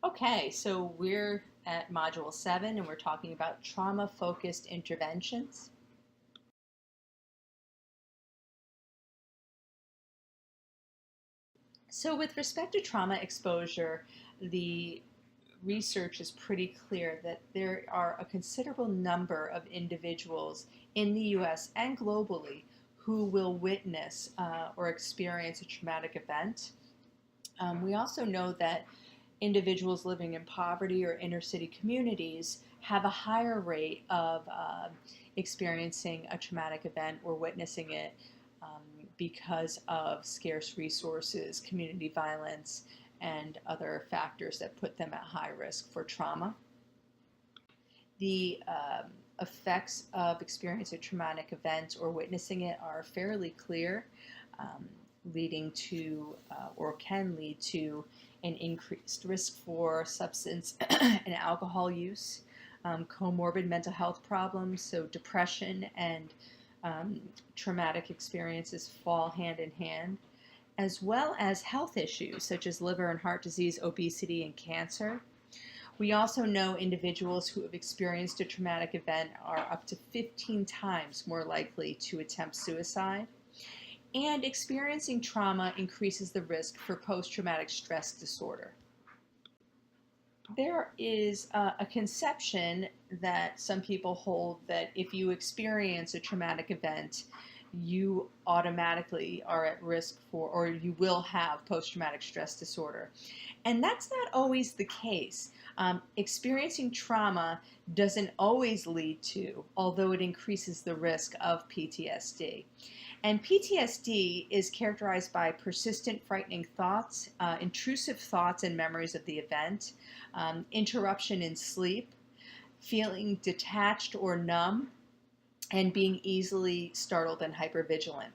Okay, so we're at Module 7 and we're talking about trauma-focused interventions. So with respect to trauma exposure, the research is pretty clear that there are a considerable number of individuals in the US and globally who will witness or experience a traumatic event. We also know that individuals living in poverty or inner city communities have a higher rate of experiencing a traumatic event or witnessing it um, because of scarce resources, community violence, and other factors that put them at high risk for trauma. The effects of experiencing a traumatic event or witnessing it are fairly clear, um, leading to or can lead to an increased risk for substance and alcohol use, comorbid mental health problems, so depression and traumatic experiences fall hand in hand, as well as health issues such as liver and heart disease, obesity, and cancer. We also know individuals who have experienced a traumatic event are up to 15 times more likely to attempt suicide. And experiencing trauma increases the risk for post-traumatic stress disorder. There is a conception that some people hold that if you experience a traumatic event, you automatically are at risk for, or you will have post-traumatic stress disorder. And that's not always the case. Experiencing trauma doesn't always lead to, although it increases the risk of PTSD. And PTSD is characterized by persistent, frightening thoughts, intrusive thoughts and memories of the event, interruption in sleep, feeling detached or numb, and being easily startled and hypervigilant.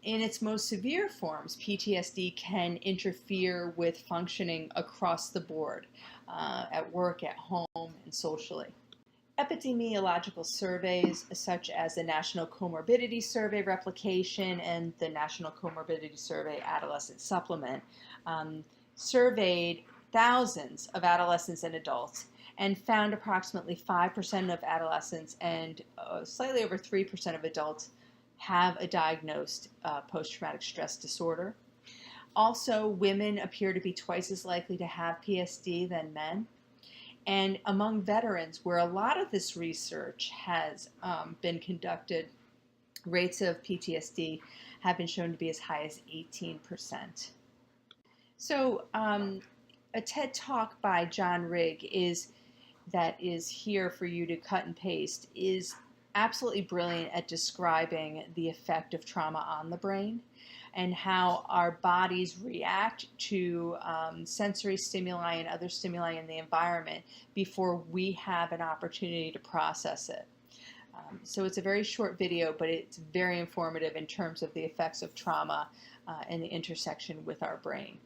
In its most severe forms, PTSD can interfere with functioning across the board, at work, at home, and socially. Epidemiological surveys such as the National Comorbidity Survey Replication and the National Comorbidity Survey Adolescent Supplement surveyed thousands of adolescents and adults and found approximately 5% of adolescents and slightly over 3% of adults have a diagnosed post-traumatic stress disorder. Also, women appear to be twice as likely to have PSD than men. And among veterans, where a lot of this research has been conducted, rates of PTSD have been shown to be as high as 18%. So a TED Talk by John Rigg that is here for you to cut and paste is absolutely brilliant at describing the effect of trauma on the brain and how our bodies react to sensory stimuli and other stimuli in the environment before we have an opportunity to process it. So it's a very short video, but it's very informative in terms of the effects of trauma and the intersection with our brain.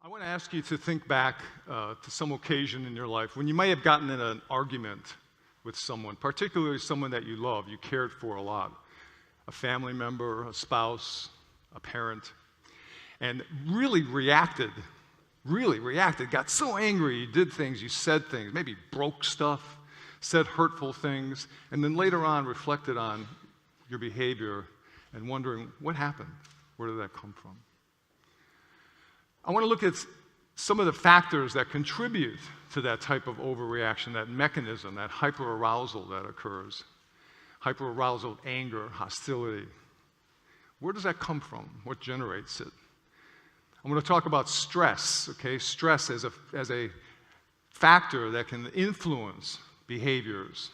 I want to ask you to think back to some occasion in your life when you may have gotten in an argument with someone, particularly someone that you love, you cared for a lot, a family member, a spouse, a parent, and really reacted, got so angry, you did things, you said things, maybe broke stuff, said hurtful things, and then later on reflected on your behavior and wondering, what happened? Where did that come from? I want to look at some of the factors that contribute to that type of overreaction, that mechanism, that hyperarousal that occurs. Hyperarousal, anger, hostility. Where does that come from? What generates it? I'm going to talk about stress, okay? Stress as a factor that can influence behaviors.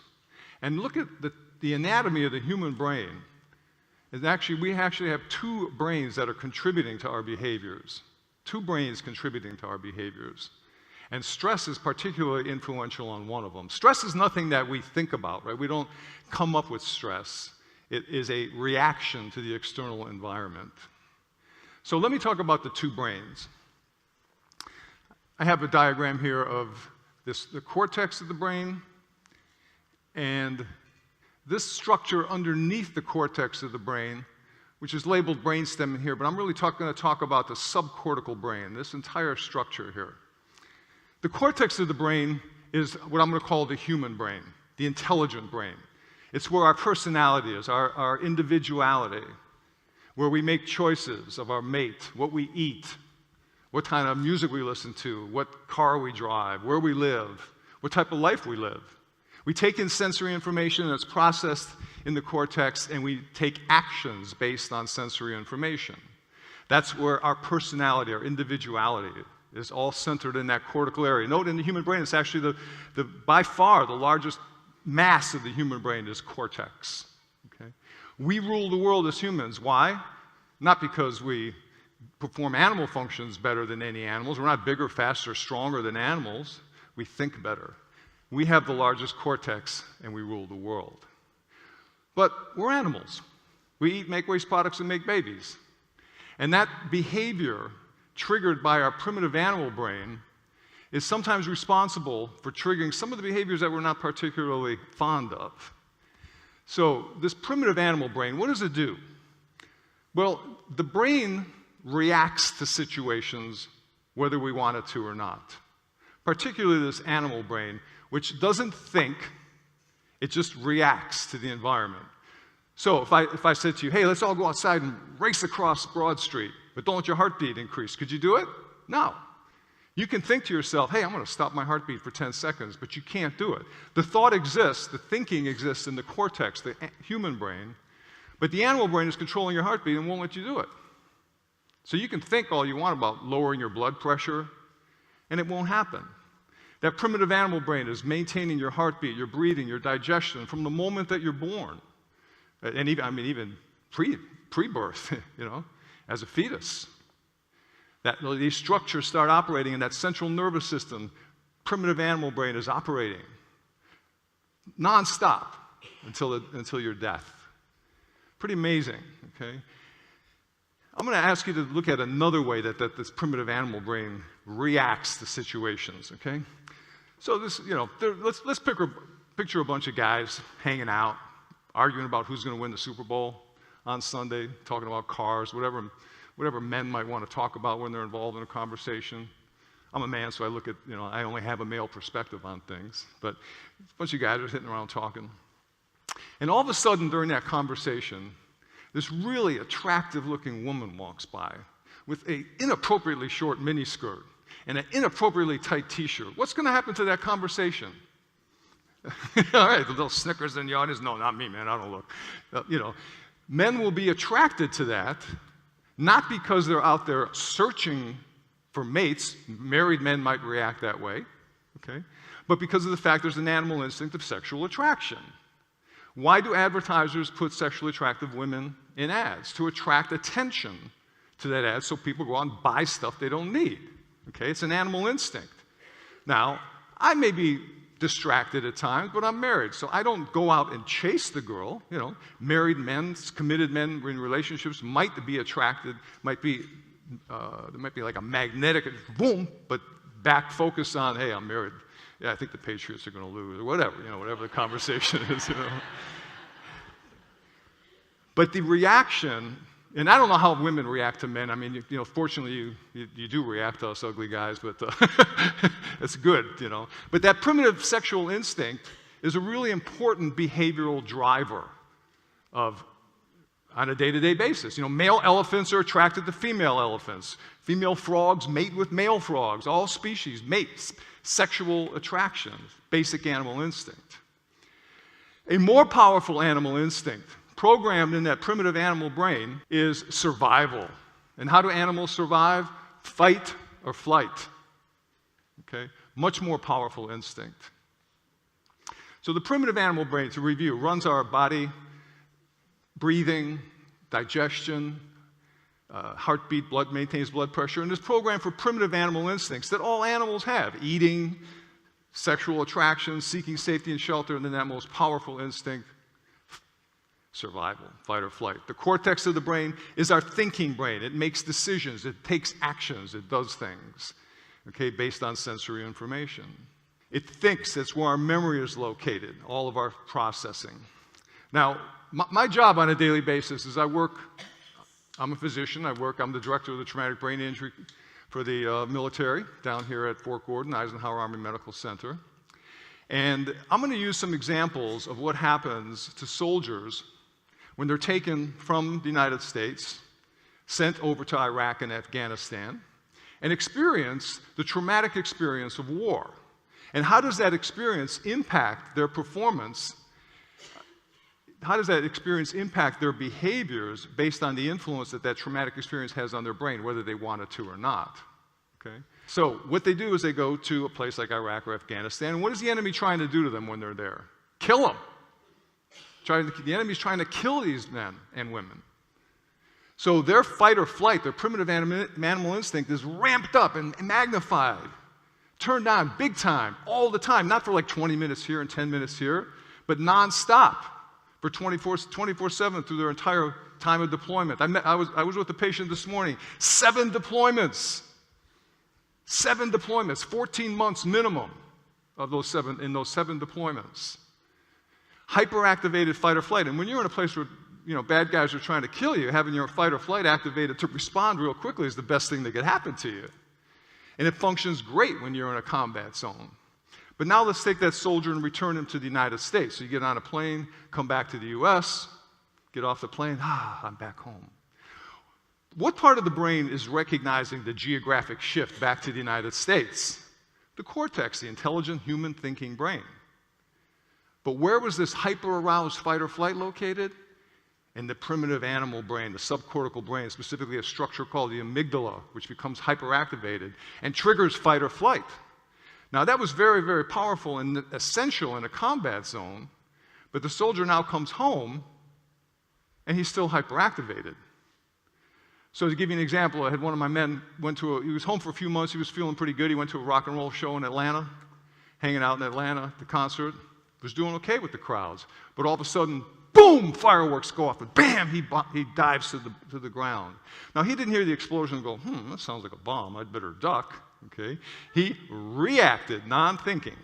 And look at the anatomy of the human brain. We actually have two brains that are contributing to our behaviors. Two brains contributing to our behaviors. And stress is particularly influential on one of them. Stress is nothing that we think about, right? We don't come up with stress. It is a reaction to the external environment. So let me talk about the two brains. I have a diagram here of the cortex of the brain and this structure underneath the cortex of the brain, which is labeled brainstem in here, but I'm really going to talk about the subcortical brain, this entire structure here. The cortex of the brain is what I'm going to call the human brain, the intelligent brain. It's where our personality is, our individuality, where we make choices of our mate, what we eat, what kind of music we listen to, what car we drive, where we live, what type of life we live. We take in sensory information that's processed in the cortex, and we take actions based on sensory information. That's where our personality, our individuality is all centered in that cortical area. Note in the human brain, it's actually by far the largest mass of the human brain is cortex. Okay? We rule the world as humans. Why? Not because we perform animal functions better than any animals. We're not bigger, faster, stronger than animals. We think better. We have the largest cortex, and we rule the world. But we're animals. We eat, make waste products, and make babies. And that behavior triggered by our primitive animal brain is sometimes responsible for triggering some of the behaviors that we're not particularly fond of. So this primitive animal brain, what does it do? Well, the brain reacts to situations whether we want it to or not. Particularly this animal brain, which doesn't think, it just reacts to the environment. So if I said to you, hey, let's all go outside and race across Broad Street, but don't let your heartbeat increase, could you do it? No. You can think to yourself, hey, I'm going to stop my heartbeat for 10 seconds, but you can't do it. The thought exists, the thinking exists in the cortex, the human brain, but the animal brain is controlling your heartbeat and won't let you do it. So you can think all you want about lowering your blood pressure, and it won't happen. That primitive animal brain is maintaining your heartbeat, your breathing, your digestion from the moment that you're born. And even pre-birth, as a fetus. These structures start operating in that central nervous system. Primitive animal brain is operating nonstop until your death. Pretty amazing, okay? I'm going to ask you to look at another way that this primitive animal brain reacts to situations, okay? So this, let's picture a bunch of guys hanging out, arguing about who's going to win the Super Bowl on Sunday, talking about cars, whatever men might want to talk about when they're involved in a conversation. I'm a man, so I look at, I only have a male perspective on things. But a bunch of guys are sitting around talking. And all of a sudden, during that conversation, this really attractive-looking woman walks by with an inappropriately short miniskirt and an inappropriately tight T-shirt. What's going to happen to that conversation? All right, the little snickers in the audience. No, not me, man. I don't look. Men will be attracted to that, not because they're out there searching for mates. Married men might react that way, okay? But because of the fact there's an animal instinct of sexual attraction. Why do advertisers put sexually attractive women in ads? To attract attention to that ad so people go out and buy stuff they don't need. Okay, it's an animal instinct. Now, I may be distracted at times, but I'm married, so I don't go out and chase the girl. Married men, committed men in relationships might be attracted, there might be like a magnetic boom, but back focus on, hey, I'm married. Yeah, I think the Patriots are going to lose, or whatever, whatever the conversation is. But the reaction, and I don't know how women react to men. I mean, fortunately, you do react to us ugly guys, but it's good, But that primitive sexual instinct is a really important behavioral driver on a day-to-day basis. Male elephants are attracted to female elephants. Female frogs mate with male frogs. All species mate. Sexual attraction, basic animal instinct. A more powerful animal instinct programmed in that primitive animal brain is survival. And how do animals survive? Fight or flight. Okay? Much more powerful instinct. So the primitive animal brain, to review, runs our body, breathing, digestion, heartbeat, maintains blood pressure, and is programmed for primitive animal instincts that all animals have: eating, sexual attraction, seeking safety and shelter, and then that most powerful instinct, survival, fight or flight. The cortex of the brain is our thinking brain. It makes decisions, it takes actions, it does things, okay, based on sensory information. It thinks, that's where our memory is located, all of our processing. Now, my job on a daily basis is I'm a physician, I'm the director of the traumatic brain injury for the military down here at Fort Gordon, Eisenhower Army Medical Center. And I'm going to use some examples of what happens to soldiers when they're taken from the United States, sent over to Iraq and Afghanistan, and experience the traumatic experience of war. And how does that experience impact their performance? How does that experience impact their behaviors based on the influence that that traumatic experience has on their brain, whether they want it to or not? Okay? So what they do is they go to a place like Iraq or Afghanistan, and what is the enemy trying to do to them when they're there? Kill them. The enemy's trying to kill these men and women. So their fight or flight, their primitive animal instinct is ramped up and magnified, turned on big time, all the time, not for like 20 minutes here and 10 minutes here, but nonstop for 24/7 through their entire time of deployment. I was with a patient this morning, 7 deployments. 7 deployments, 14 months minimum of those 7 deployments. Hyperactivated fight or flight. And when you're in a place where bad guys are trying to kill you, having your fight or flight activated to respond real quickly is the best thing that could happen to you. And it functions great when you're in a combat zone. But now let's take that soldier and return him to the United States. So you get on a plane, come back to the US, get off the plane, I'm back home. What part of the brain is recognizing the geographic shift back to the United States? The cortex, the intelligent human thinking brain. But where was this hyper-aroused fight or flight located? In the primitive animal brain, the subcortical brain, specifically a structure called the amygdala, which becomes hyperactivated and triggers fight or flight. Now that was very, very powerful and essential in a combat zone, but the soldier now comes home and he's still hyperactivated. So to give you an example, I had one of my men he was home for a few months, he was feeling pretty good, he went to a rock and roll show in Atlanta, hanging out in Atlanta, the concert, was doing okay with the crowds, but all of a sudden, boom, fireworks go off, and bam, he dives to the ground. Now he didn't hear the explosion and go, that sounds like a bomb, I'd better duck, okay? He reacted, non-thinking.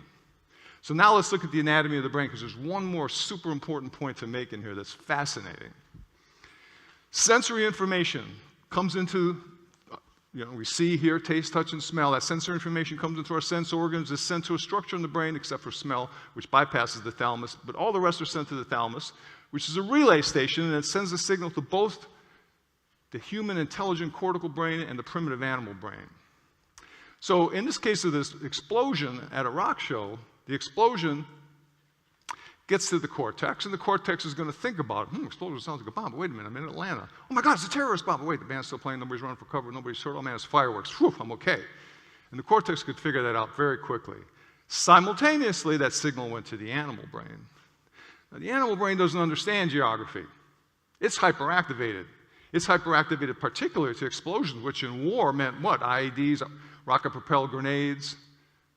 So now let's look at the anatomy of the brain, because there's one more super important point to make in here that's fascinating. Sensory information comes into, we see, hear, taste, touch, and smell. That sensory information comes into our sense organs, is sent to a structure in the brain, except for smell, which bypasses the thalamus, but all the rest are sent to the thalamus, which is a relay station, and it sends a signal to both the human intelligent cortical brain and the primitive animal brain. So in this case of this explosion at a rock show, the explosion gets to the cortex, and the cortex is going to think about it. Explosion sounds like a bomb, but wait a minute, I'm in Atlanta. Oh my God, it's a terrorist bomb. But wait, the band's still playing, nobody's running for cover, nobody's hurt. Oh man, it's fireworks. Whew, I'm okay. And the cortex could figure that out very quickly. Simultaneously, that signal went to the animal brain. Now, the animal brain doesn't understand geography. It's hyperactivated. It's hyperactivated particularly to explosions, which in war meant what? IEDs, rocket-propelled grenades,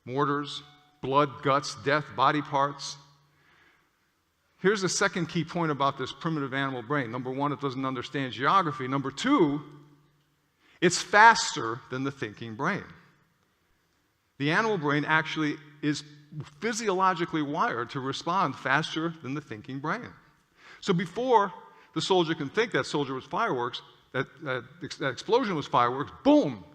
mortars, blood, guts, death, body parts. Here's the second key point about this primitive animal brain. Number one, it doesn't understand geography. Number two, it's faster than the thinking brain. The animal brain actually is physiologically wired to respond faster than the thinking brain. So before the soldier can think that soldier was fireworks, that explosion was fireworks, boom,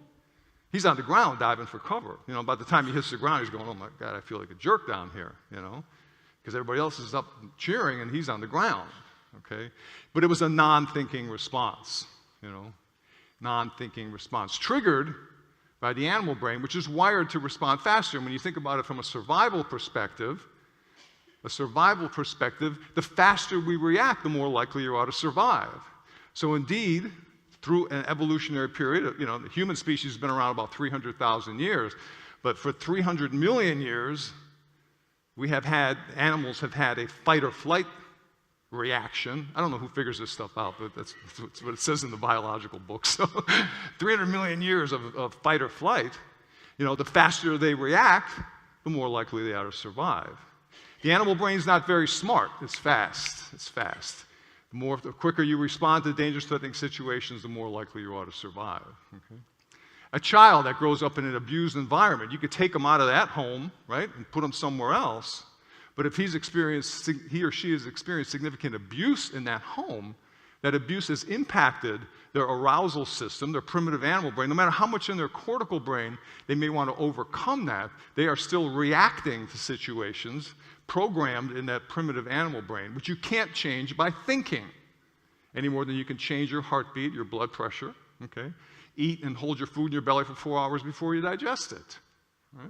he's on the ground diving for cover. By the time he hits the ground, he's going, oh my God, I feel like a jerk down here, because everybody else is up cheering and he's on the ground, okay? But it was a non-thinking response, non-thinking response, triggered by the animal brain, which is wired to respond faster. And when you think about it from a survival perspective, the faster we react, the more likely you are to survive. So indeed, through an evolutionary period, the human species has been around about 300,000 years, but for 300 million years, animals have had a fight or flight reaction. I don't know who figures this stuff out, but that's what it says in the biological books. So 300 million years of fight or flight, the faster they react, the more likely they are to survive. The animal brain's not very smart. It's fast. The quicker you respond to dangerous threatening situations, the more likely you are to survive. Okay? A child that grows up in an abused environment, you could take him out of that home, right, and put him somewhere else. But if he or she has experienced significant abuse in that home, that abuse has impacted their arousal system, their primitive animal brain. No matter how much in their cortical brain they may want to overcome that, they are still reacting to situations programmed in that primitive animal brain, which you can't change by thinking any more than you can change your heartbeat, your blood pressure, okay? Eat and hold your food in your belly for 4 hours before you digest it, right?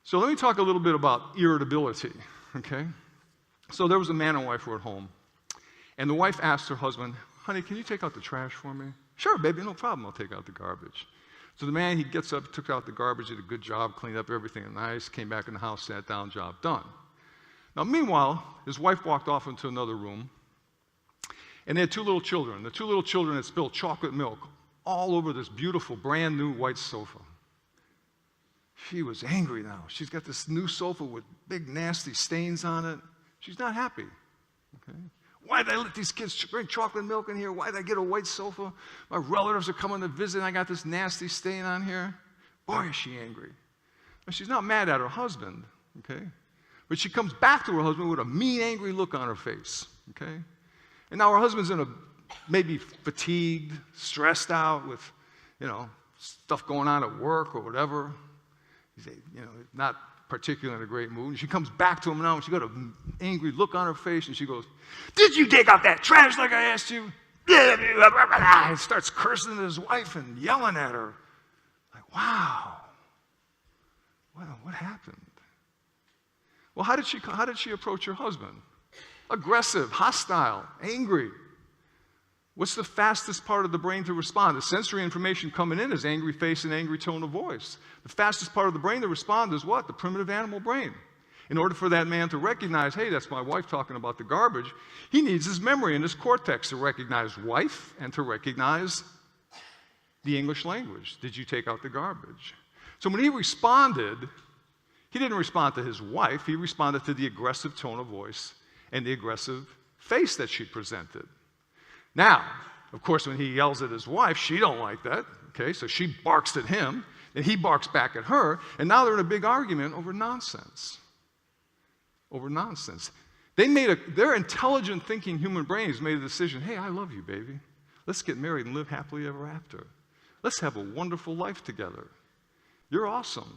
So let me talk a little bit about irritability, okay? So there was a man and wife who were at home, and the wife asked her husband, honey, can you take out the trash for me? Sure, baby, no problem, I'll take out the garbage. So the man, he gets up, took out the garbage, did a good job, cleaned up everything nice, came back in the house, sat down, job done. Now, meanwhile, his wife walked off into another room, and they had 2 little children. The 2 little children had spilled chocolate milk all over this beautiful, brand new white sofa. She was angry now. She's got this new sofa with big, nasty stains on it. She's not happy. Okay? Why did I let these kids bring chocolate milk in here? Why did I get a white sofa? My relatives are coming to visit, and I got this nasty stain on here. Boy, is she angry. But she's not mad at her husband, okay? But she comes back to her husband with a mean, angry look on her face, okay? And now her husband's maybe fatigued, stressed out with, stuff going on at work or whatever. He's, not particularly in a great mood. And she comes back to him now, and she got an angry look on her face, and she goes, did you take out that trash like I asked you? And starts cursing at his wife and yelling at her. Like, wow. What happened? Well, how did she approach her husband? Aggressive, hostile, angry. What's the fastest part of the brain to respond? The sensory information coming in is angry face and angry tone of voice. The fastest part of the brain to respond is what? The primitive animal brain. In order for that man to recognize, hey, that's my wife talking about the garbage, he needs his memory and his cortex to recognize wife and to recognize the English language. Did you take out the garbage? So when he responded, he didn't respond to his wife, he responded to the aggressive tone of voice and the aggressive face that she presented. Now, of course, when he yells at his wife, she don't like that, okay? So she barks at him, and he barks back at her, and now they're in a big argument over nonsense. Over nonsense. Their intelligent thinking human brains made a decision, hey, I love you, baby. Let's get married and live happily ever after. Let's have a wonderful life together. You're awesome.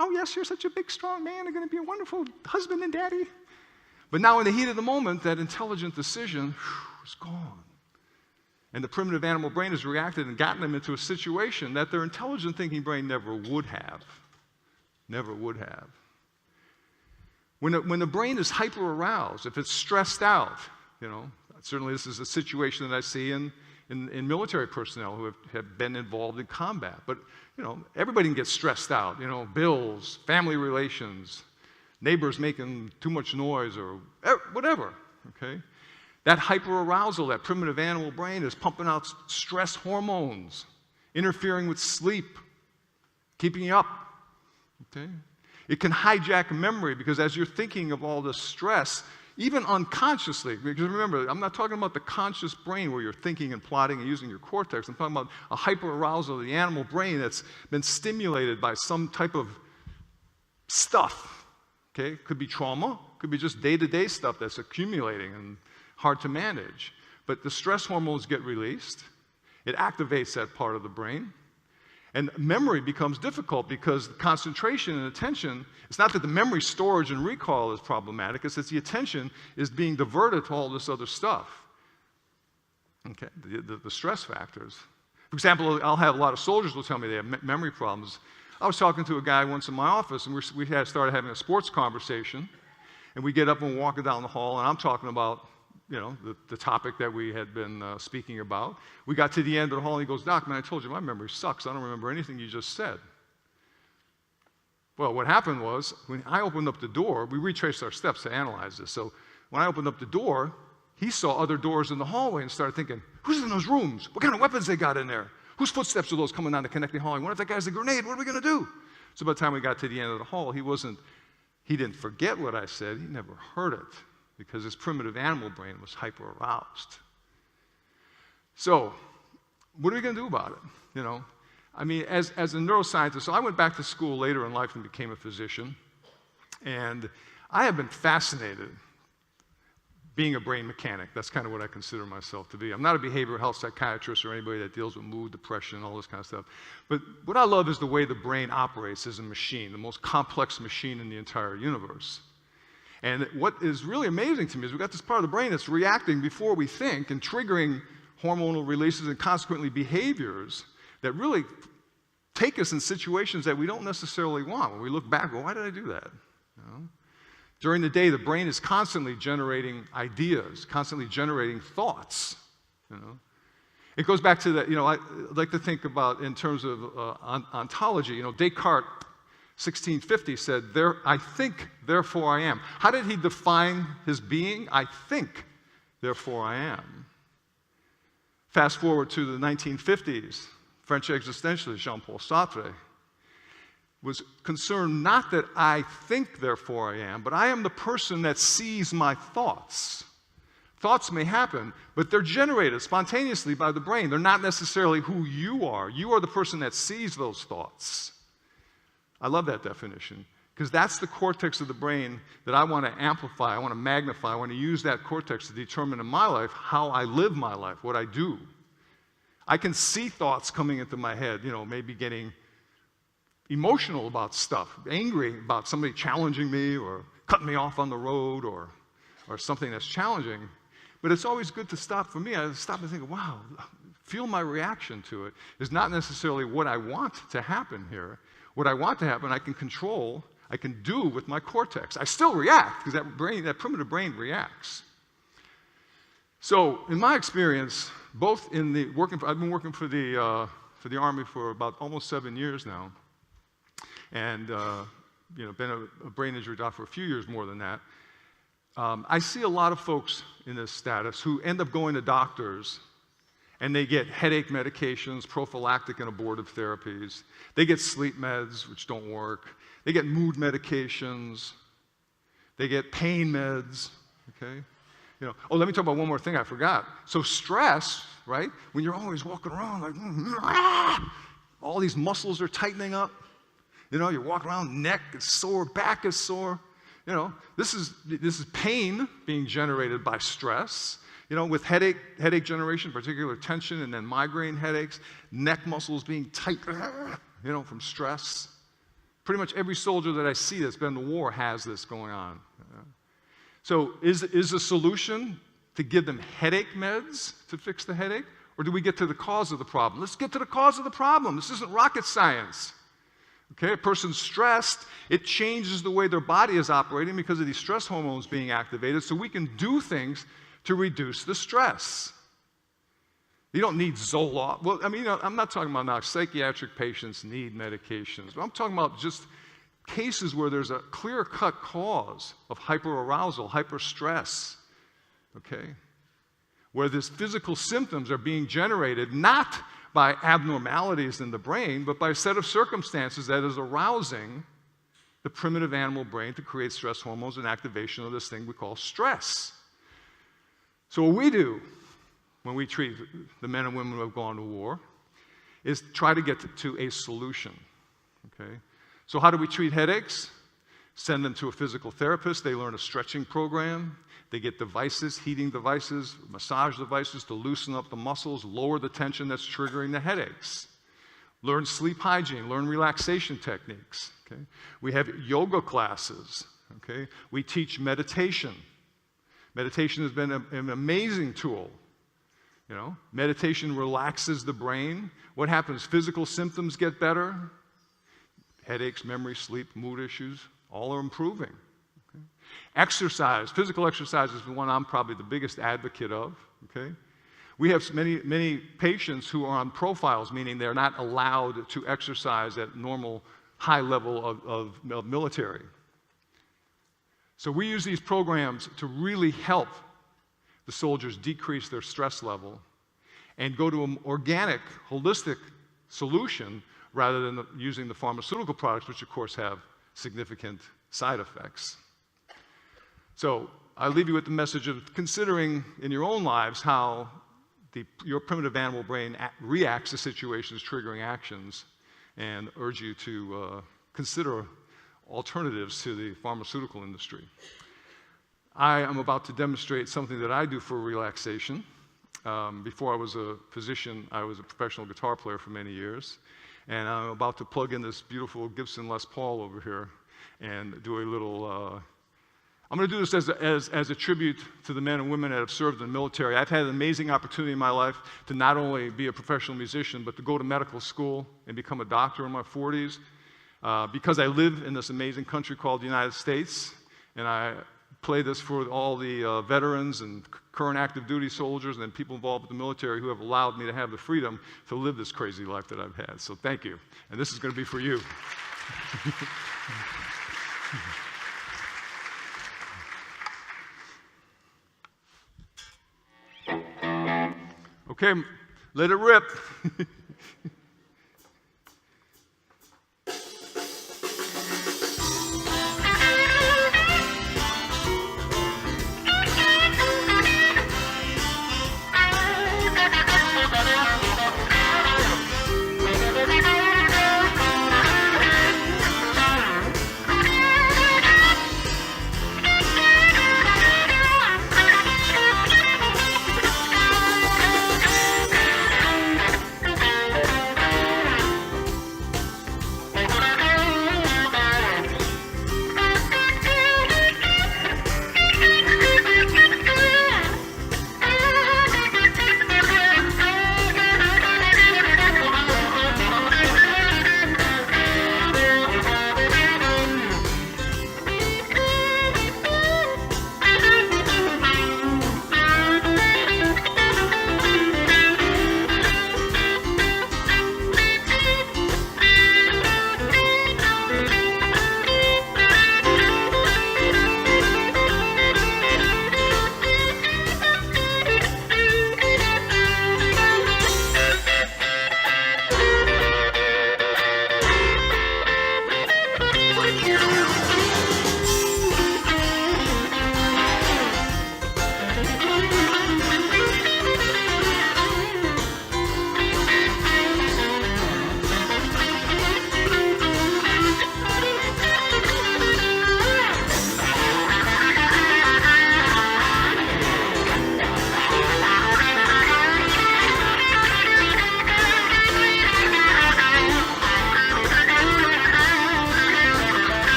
Oh, yes, you're such a big, strong man. You're going to be a wonderful husband and daddy. But now in the heat of the moment, that intelligent decision is gone. And the primitive animal brain has reacted and gotten them into a situation that their intelligent thinking brain never would have. Never would have. When the brain is hyper-aroused, if it's stressed out, certainly this is a situation that I see in military personnel who have been involved in combat. But, everybody can get stressed out, bills, family relations, neighbors making too much noise or whatever, okay? That hyperarousal, that primitive animal brain is pumping out stress hormones, interfering with sleep, keeping you up, okay? It can hijack memory because as you're thinking of all this stress, even unconsciously, because remember, I'm not talking about the conscious brain where you're thinking and plotting and using your cortex. I'm talking about a hyperarousal of the animal brain that's been stimulated by some type of stuff, okay? Could be trauma, could be just day-to-day stuff that's accumulating and hard to manage. But the stress hormones get released. It activates that part of the brain. And memory becomes difficult because the concentration and attention, it's not that the memory storage and recall is problematic, it's that the attention is being diverted to all this other stuff. Okay, the stress factors. For example, I'll have a lot of soldiers will tell me they have memory problems. I was talking to a guy once in my office, and we had started having a sports conversation, and we get up and we're walking down the hall, and I'm talking about the topic that we had been speaking about. We got to the end of the hall, and he goes, Doc, man, I told you my memory sucks. I don't remember anything you just said. Well, what happened was, when I opened up the door, we retraced our steps to analyze this. So when I opened up the door, he saw other doors in the hallway and started thinking, who's in those rooms? What kind of weapons they got in there? Whose footsteps are those coming down the connecting hallway? What if that guy's a grenade? What are we going to do? So by the time we got to the end of the hall, he didn't forget what I said. He never heard it. because his primitive animal brain was hyper-aroused. So, what are we going to do about it? You know, I mean, as a neuroscientist, so I went back to school later in life and became a physician, and I have been fascinated being a brain mechanic. That's kind of what I consider myself to be. I'm not a behavioral health psychiatrist or anybody that deals with mood, depression, all this kind of stuff. But what I love is the way the brain operates as a machine, the most complex machine in the entire universe. And what is really amazing to me is we've got this part of the brain that's reacting before we think and triggering hormonal releases and consequently behaviors that really take us in situations that we don't necessarily want. When we look back, well, why did I do that? You know? During the day, the brain is constantly generating ideas, constantly generating thoughts. You know? It goes back to that, you know, I like to think about in terms of ontology. You know, Descartes, 1650, said, I think, therefore I am. How did he define his being? I think, therefore I am. Fast forward to the 1950s, French existentialist Jean-Paul Sartre was concerned not that I think, therefore I am, but I am the person that sees my thoughts. Thoughts may happen, but they're generated spontaneously by the brain. They're not necessarily who you are. You are the person that sees those thoughts. I love that definition, because that's the cortex of the brain that I want to amplify, I want to magnify, I want to use that cortex to determine in my life how I live my life, what I do. I can see thoughts coming into my head, you know, maybe getting emotional about stuff, angry about somebody challenging me or cutting me off on the road or something that's challenging. But it's always good to stop. For me, I stop and think, wow, feel my reaction to it is not necessarily what I want to happen here. What I want to happen, I can control, I can do with my cortex. I still react, because that primitive brain reacts. So, in my experience, both in the I've been working for the Army for about almost 7 years now, and you know, been a brain injury doc for a few years more than that. I see a lot of folks in this status who end up going to doctors, and they get headache medications, prophylactic and abortive therapies. They get sleep meds, which don't work. They get mood medications. They get pain meds, okay? You know, oh, let me talk about one more thing I forgot. So stress, right? When you're always walking around like, all these muscles are tightening up. You know, you walk around, neck is sore, back is sore. You know, this is pain being generated by stress. You know, with headache generation, particular tension, and then migraine headaches, neck muscles being tight, you know, from stress. Pretty much every soldier that I see that's been in the war has this going on. So is the solution to give them headache meds to fix the headache? Or do we get to the cause of the problem? Let's get to the cause of the problem. This isn't rocket science. Okay, a person's stressed, it changes the way their body is operating because of these stress hormones being activated, so we can do things to reduce the stress. You don't need Zoloft. Well, I mean, you know, I'm not talking about now psychiatric patients need medications. I'm talking about just cases where there's a clear-cut cause of hyperarousal, hyperstress, okay? Where these physical symptoms are being generated not by abnormalities in the brain, but by a set of circumstances that is arousing the primitive animal brain to create stress hormones and activation of this thing we call stress. So what we do when we treat the men and women who have gone to war is try to get to a solution, okay? So how do we treat headaches? Send them to a physical therapist. They learn a stretching program. They get devices, heating devices, massage devices to loosen up the muscles, lower the tension that's triggering the headaches. Learn sleep hygiene, learn relaxation techniques, okay? We have yoga classes, okay? We teach meditation. Meditation has been an amazing tool. You know, meditation relaxes the brain. What happens? Physical symptoms get better. Headaches, memory, sleep, mood issues, all are improving. Okay? Exercise, physical exercise is the one I'm probably the biggest advocate of. Okay? We have many patients who are on profiles, meaning they're not allowed to exercise at normal high level of military. So we use these programs to really help the soldiers decrease their stress level and go to an organic, holistic solution rather than using the pharmaceutical products, which of course have significant side effects. So I leave you with the message of considering in your own lives how your primitive animal brain reacts to situations triggering actions, and urge you to consider alternatives to the pharmaceutical industry. I am about to demonstrate something that I do for relaxation. Before I was a physician, I was a professional guitar player for many years, and I'm about to plug in this beautiful Gibson Les Paul over here and do a little I'm going to do this as a tribute to the men and women that have served in the military. I've had an amazing opportunity in my life to not only be a professional musician, but to go to medical school and become a doctor in my 40s. Because I live in this amazing country called the United States, and I play this for all the veterans and current active duty soldiers and people involved with the military who have allowed me to have the freedom to live this crazy life that I've had. So thank you. And this is going to be for you. Okay, let it rip.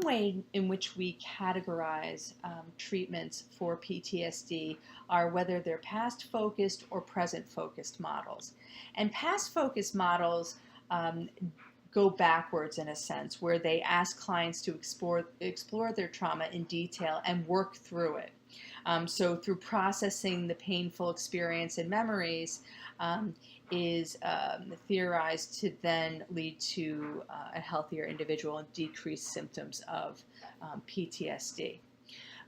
way in which we categorize treatments for PTSD are whether they're past-focused or present-focused models. And past-focused models go backwards in a sense, where they ask clients to explore their trauma in detail and work through it. So through processing the painful experience and memories is theorized to then lead to a healthier individual and decreased symptoms of PTSD.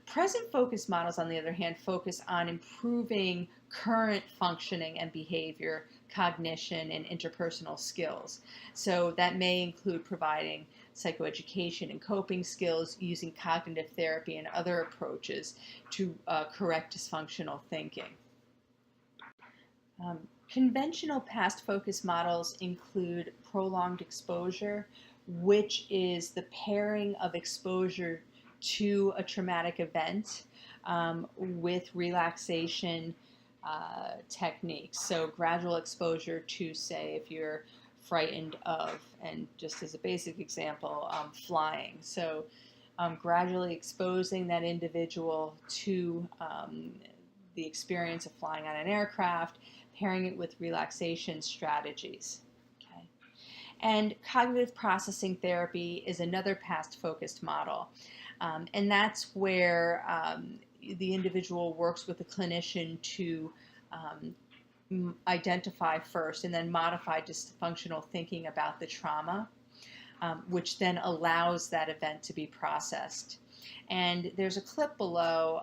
Present focus models, on the other hand, focus on improving current functioning and behavior, cognition, and interpersonal skills. So that may include providing psychoeducation and coping skills, using cognitive therapy and other approaches to correct dysfunctional thinking. Conventional past focus models include prolonged exposure, which is the pairing of exposure to a traumatic event with relaxation techniques. So gradual exposure to, say, if you're frightened of, and just as a basic example, flying. So gradually exposing that individual to the experience of flying on an aircraft, pairing it with relaxation strategies. Okay. And cognitive processing therapy is another past-focused model. And that's where the individual works with a clinician to identify first and then modify dysfunctional thinking about the trauma, which then allows that event to be processed. And there's a clip below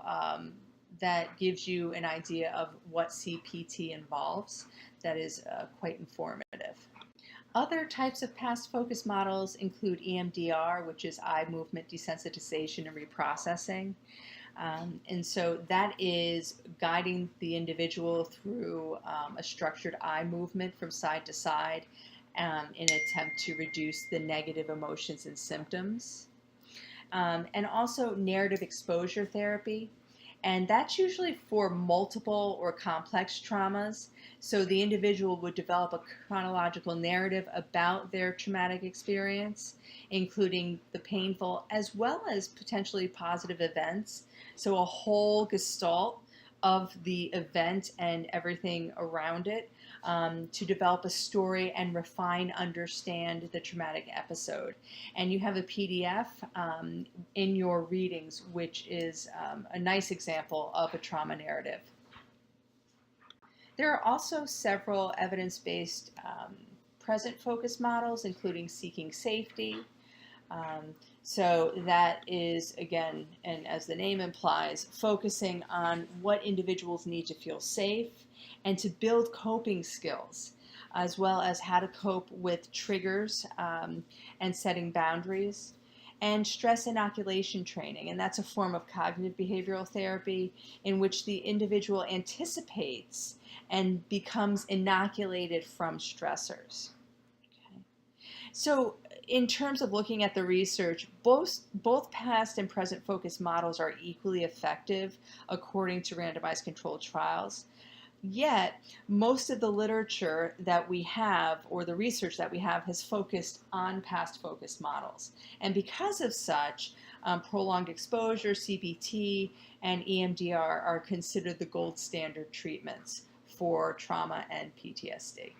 that gives you an idea of what CPT involves that is quite informative. Other types of past focus models include EMDR, which is eye movement desensitization and reprocessing. And so that is guiding the individual through a structured eye movement from side to side in an attempt to reduce the negative emotions and symptoms. And also narrative exposure therapy. And that's usually for multiple or complex traumas. So the individual would develop a chronological narrative about their traumatic experience, including the painful as well as potentially positive events. So a whole gestalt of the event and everything around it to develop a story and refine, understand the traumatic episode. And you have a PDF in your readings, which is a nice example of a trauma narrative. There are also several evidence-based present focus models, including seeking safety. So that is, again, and as the name implies, focusing on what individuals need to feel safe and to build coping skills, as well as how to cope with triggers and setting boundaries. And stress inoculation training, and that's a form of cognitive behavioral therapy in which the individual anticipates and becomes inoculated from stressors. Okay. So in terms of looking at the research, both past and present focus models are equally effective according to randomized controlled trials. Yet, most of the literature that we have, or the research that we have, has focused on past focused models. And because of such, prolonged exposure, CBT, and EMDR are considered the gold standard treatments for trauma and PTSD.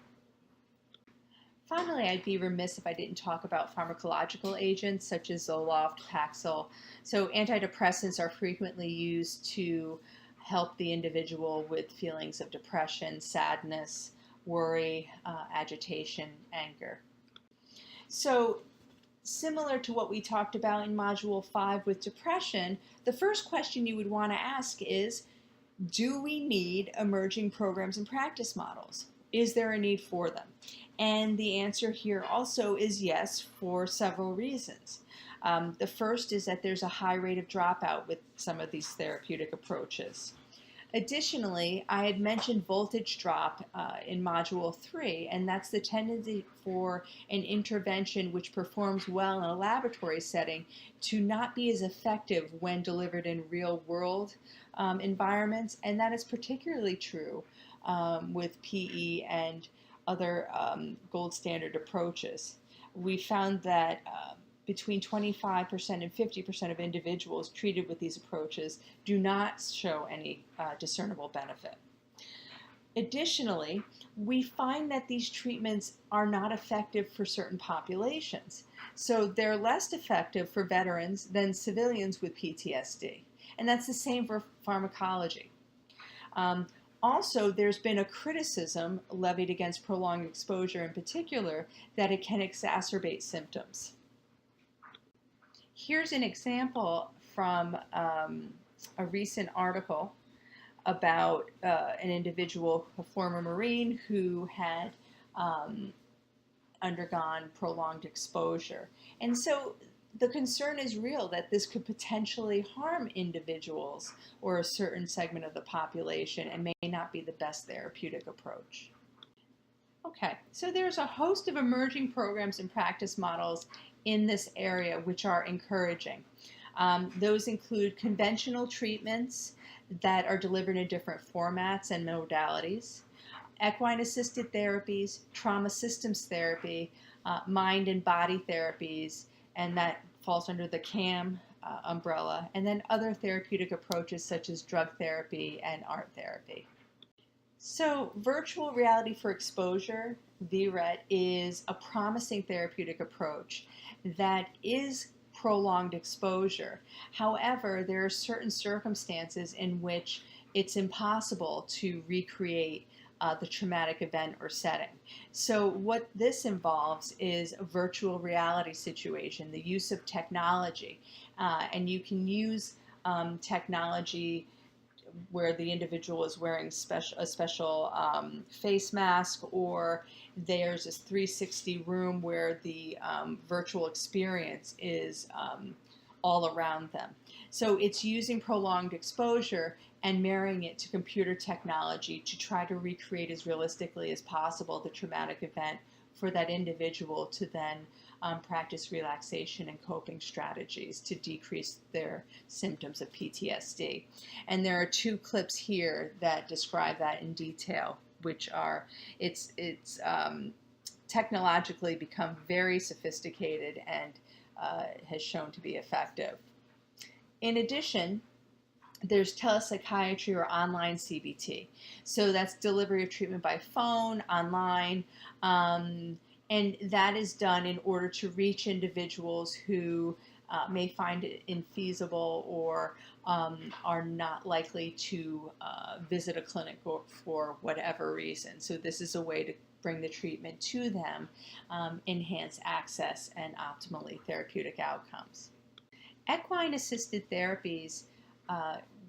Finally, I'd be remiss if I didn't talk about pharmacological agents such as Zoloft, Paxil. So antidepressants are frequently used to help the individual with feelings of depression, sadness, worry, agitation, anger. So similar to what we talked about in Module 5 with depression, the first question you would want to ask is, do we need emerging programs and practice models? Is there a need for them? And the answer here also is yes, for several reasons. The first is that there's a high rate of dropout with some of these therapeutic approaches. Additionally, I had mentioned voltage drop in Module 3, and that's the tendency for an intervention which performs well in a laboratory setting to not be as effective when delivered in real-world environments, and that is particularly true with PE and other gold standard approaches. We found that between 25% and 50% of individuals treated with these approaches do not show any discernible benefit. Additionally, we find that these treatments are not effective for certain populations. So they're less effective for veterans than civilians with PTSD. And that's the same for pharmacology. Also, there's been a criticism levied against prolonged exposure in particular that it can exacerbate symptoms. Here's an example from a recent article about an individual, a former Marine, who had undergone prolonged exposure. And so the concern is real that this could potentially harm individuals or a certain segment of the population and may not be the best therapeutic approach. Okay, so there's a host of emerging programs and practice models in this area which are encouraging. Those include conventional treatments that are delivered in different formats and modalities, equine-assisted therapies, trauma systems therapy, mind and body therapies, and that falls under the CAM umbrella, and then other therapeutic approaches such as drug therapy and art therapy. So virtual reality for exposure, VRET, is a promising therapeutic approach that is prolonged exposure. However, there are certain circumstances in which it's impossible to recreate the traumatic event or setting. So what this involves is a virtual reality situation, the use of technology. And you can use technology where the individual is wearing a special face mask, or there's this 360 room where the virtual experience is all around them. So it's using prolonged exposure and marrying it to computer technology to try to recreate as realistically as possible the traumatic event for that individual to then practice relaxation and coping strategies to decrease their symptoms of PTSD. And there are two clips here that describe that in detail, which are, it's technologically become very sophisticated and has shown to be effective. In addition, there's telepsychiatry or online CBT. So that's delivery of treatment by phone, online, and that is done in order to reach individuals who may find it infeasible or are not likely to visit a clinic for whatever reason. So this is a way to bring the treatment to them, enhance access, and optimally therapeutic outcomes. Equine-assisted therapies,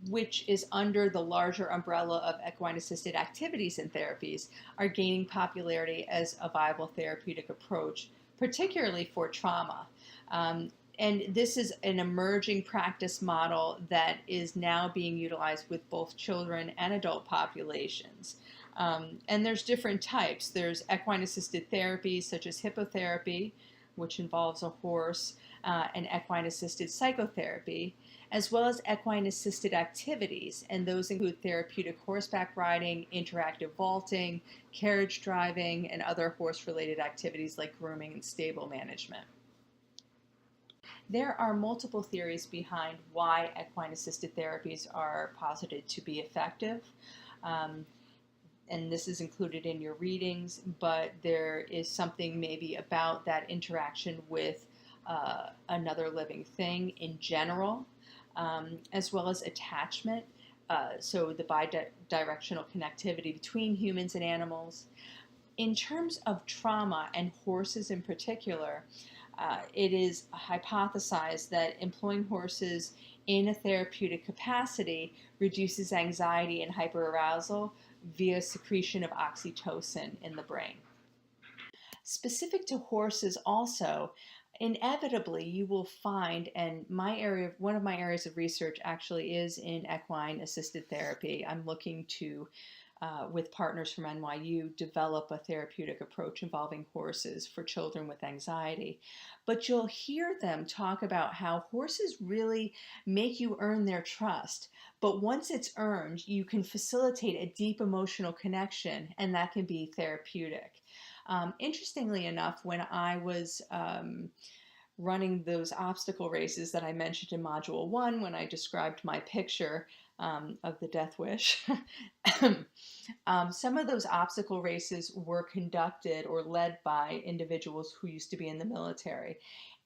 which is under the larger umbrella of equine-assisted activities and therapies, are gaining popularity as a viable therapeutic approach, particularly for trauma. And this is an emerging practice model that is now being utilized with both children and adult populations. And there's different types. There's equine-assisted therapy, such as hippotherapy, which involves a horse, and equine-assisted psychotherapy, as well as equine-assisted activities, and those include therapeutic horseback riding, interactive vaulting, carriage driving, and other horse-related activities like grooming and stable management. There are multiple theories behind why equine-assisted therapies are posited to be effective. And this is included in your readings, but there is something maybe about that interaction with another living thing in general, as well as attachment, so the bidirectional connectivity between humans and animals. In terms of trauma, and horses in particular, it is hypothesized that employing horses in a therapeutic capacity reduces anxiety and hyperarousal via secretion of oxytocin in the brain. Specific to horses also, inevitably you will find, and one of my areas of research actually is in equine assisted therapy. I'm looking to, with partners from NYU, develop a therapeutic approach involving horses for children with anxiety. But you'll hear them talk about how horses really make you earn their trust. But once it's earned, you can facilitate a deep emotional connection, and that can be therapeutic. Interestingly enough, when I was running those obstacle races that I mentioned in Module 1 when I described my picture of the death wish. Some of those obstacle races were conducted or led by individuals who used to be in the military.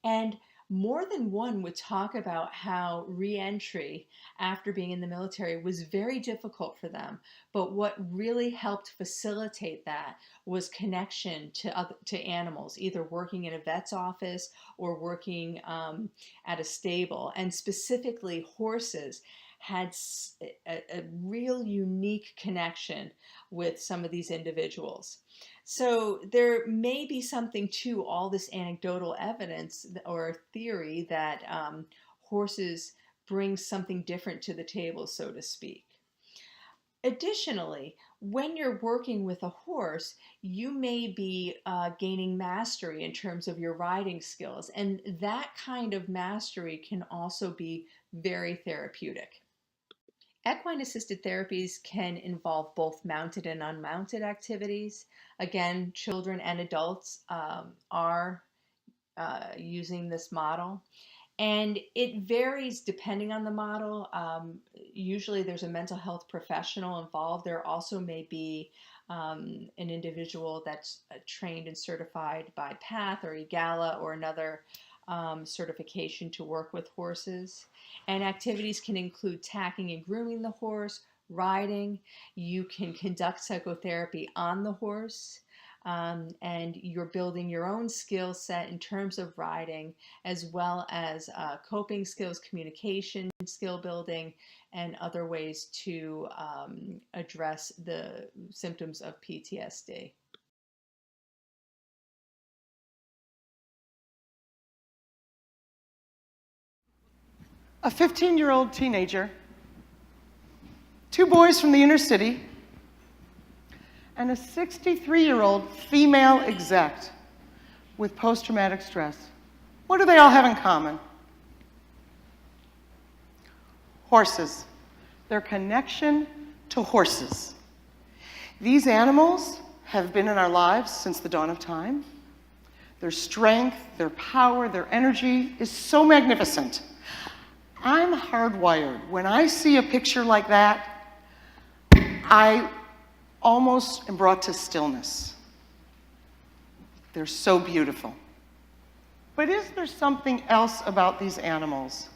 And more than one would talk about how re-entry after being in the military was very difficult for them. But what really helped facilitate that was connection to animals, either working in a vet's office or working at a stable. And specifically, horses had a real unique connection with some of these individuals. So there may be something to all this anecdotal evidence or theory that horses bring something different to the table, so to speak. Additionally, when you're working with a horse, you may be gaining mastery in terms of your riding skills, and that kind of mastery can also be very therapeutic. Equine assisted therapies can involve both mounted and unmounted activities. Again, children and adults are using this model. And it varies depending on the model. Usually there's a mental health professional involved. There also may be an individual that's trained and certified by PATH or EGALA or another certification to work with horses. And activities can include tacking and grooming the horse, riding. You can conduct psychotherapy on the horse. And you're building your own skill set in terms of riding, as well as coping skills, communication, skill building, and other ways to address the symptoms of PTSD. A 15-year-old teenager, 2 boys from the inner city, and a 63-year-old female exec with post-traumatic stress. What do they all have in common? Horses. Their connection to horses. These animals have been in our lives since the dawn of time. Their strength, their power, their energy is so magnificent. I'm hardwired. When I see a picture like that, I almost am brought to stillness. They're so beautiful. But is there something else about these animals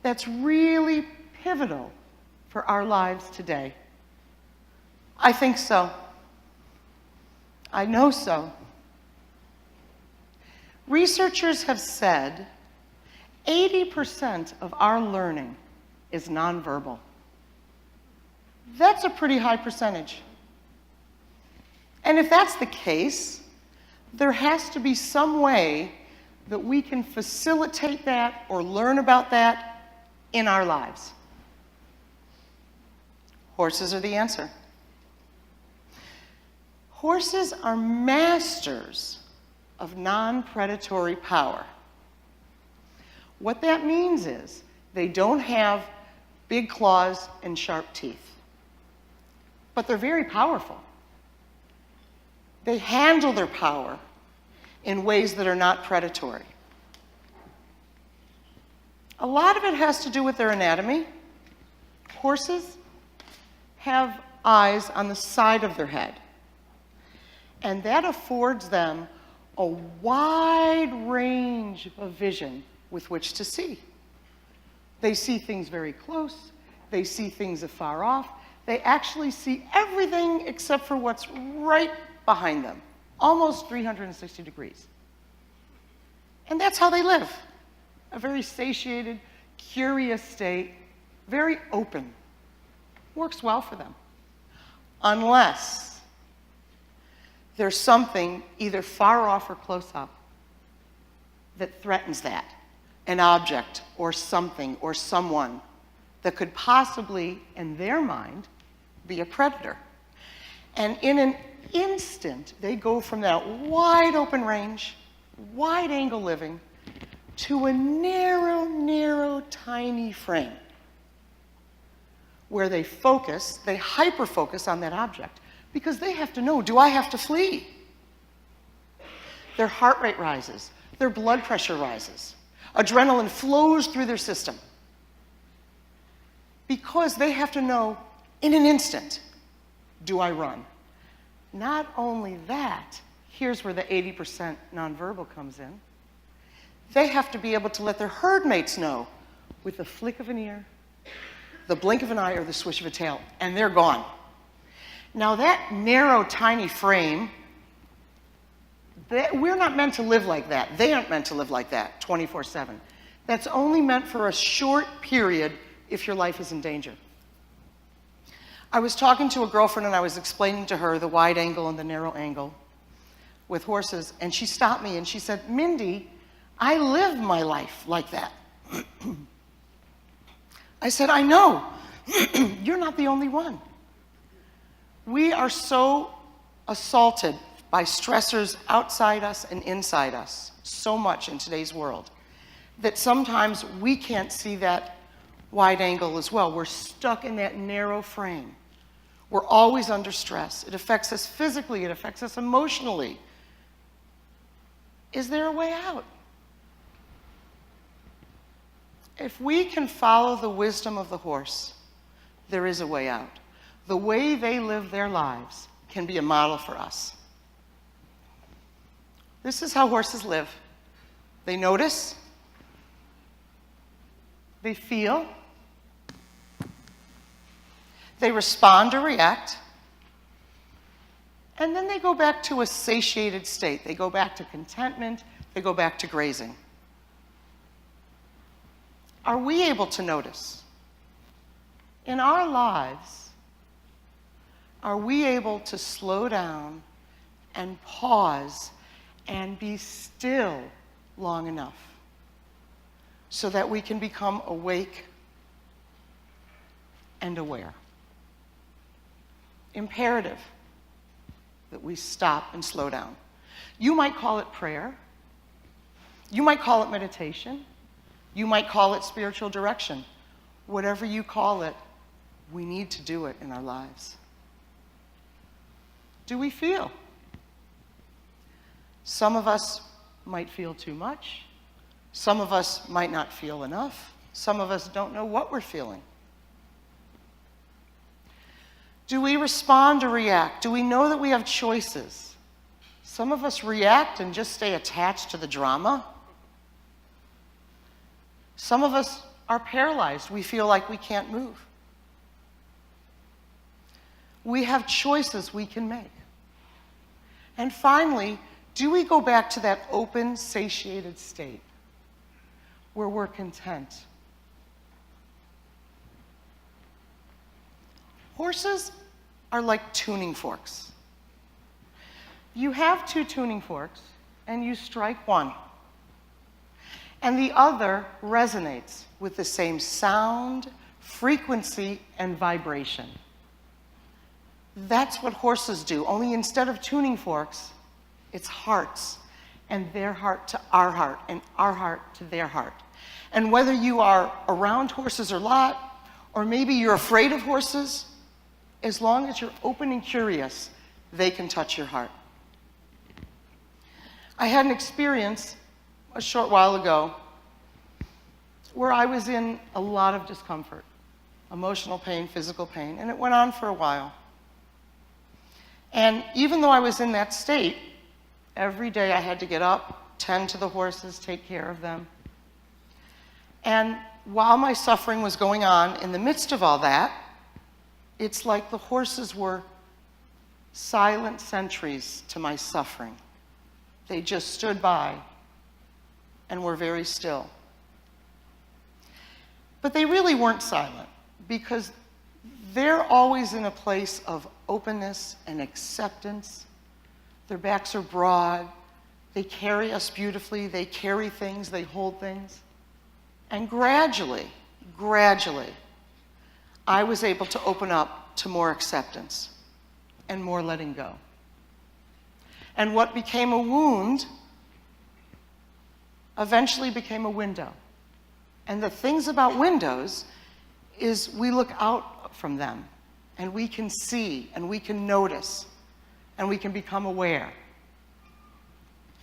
that's really pivotal for our lives today? I think so. I know so. Researchers have said 80% of our learning is nonverbal. That's a pretty high percentage. And if that's the case, there has to be some way that we can facilitate that or learn about that in our lives. Horses are the answer. Horses are masters of non-predatory power. What that means is they don't have big claws and sharp teeth, but they're very powerful. They handle their power in ways that are not predatory. A lot of it has to do with their anatomy. Horses have eyes on the side of their head, and that affords them a wide range of vision with which to see. They see things very close. They see things afar off. They actually see everything except for what's right behind them, almost 360 degrees. And that's how they live. A very satiated, curious state, very open. Works well for them. Unless there's something either far off or close up that threatens that. An object or something or someone that could possibly, in their mind, be a predator. And in an instant, they go from that wide open range, wide angle living, to a narrow, tiny frame where they focus, they hyper-focus on that object because they have to know, do I have to flee? Their heart rate rises, their blood pressure rises. Adrenaline flows through their system because they have to know in an instant, do I run? Not only that, here's where the 80% nonverbal comes in. They have to be able to let their herd mates know with the flick of an ear, the blink of an eye, or the swish of a tail, and they're gone. Now that narrow, tiny frame, we're not meant to live like that. They aren't meant to live like that 24/7. That's only meant for a short period if your life is in danger. I was talking to a girlfriend and I was explaining to her the wide angle and the narrow angle with horses, and she stopped me and she said, Mindy, I live my life like that. I said, I know. You're not the only one. We are so assaulted by stressors outside us and inside us so much in today's world that sometimes we can't see that wide angle as well. We're stuck in that narrow frame. We're always under stress. It affects us physically. It affects us emotionally. Is there a way out? If we can follow the wisdom of the horse, there is a way out. The way they live their lives can be a model for us. This is how horses live. They notice, they feel, they respond or react, and then they go back to a satiated state. They go back to contentment, they go back to grazing. Are we able to notice? In our lives, are we able to slow down and pause and be still long enough so that we can become awake and aware? Imperative that we stop and slow down. You might call it prayer. You might call it meditation. You might call it spiritual direction. Whatever you call it, we need to do it in our lives. Do we feel? Some of us might feel too much. Some of us might not feel enough. Some of us don't know what we're feeling. Do we respond or react? Do we know that we have choices? Some of us react and just stay attached to the drama. Some of us are paralyzed. We feel like we can't move. We have choices we can make. And finally, do we go back to that open, satiated state where we're content? Horses are like tuning forks. You have two tuning forks, and you strike one, and the other resonates with the same sound, frequency, and vibration. That's what horses do, only instead of tuning forks, it's hearts, and their heart to our heart, and our heart to their heart. And whether you are around horses or not, or maybe you're afraid of horses, as long as you're open and curious, they can touch your heart. I had an experience a short while ago where I was in a lot of discomfort, emotional pain, physical pain, and it went on for a while. And even though I was in that state, every day I had to get up, tend to the horses, take care of them. And while my suffering was going on, in the midst of all that, it's like the horses were silent sentries to my suffering. They just stood by and were very still. But they really weren't silent, because they're always in a place of openness and acceptance. Their backs are broad. They carry us beautifully. They carry things. They hold things. And gradually, I was able to open up to more acceptance and more letting go. And what became a wound eventually became a window. And the things about windows is we look out from them, and we can see, and we can notice, and we can become aware.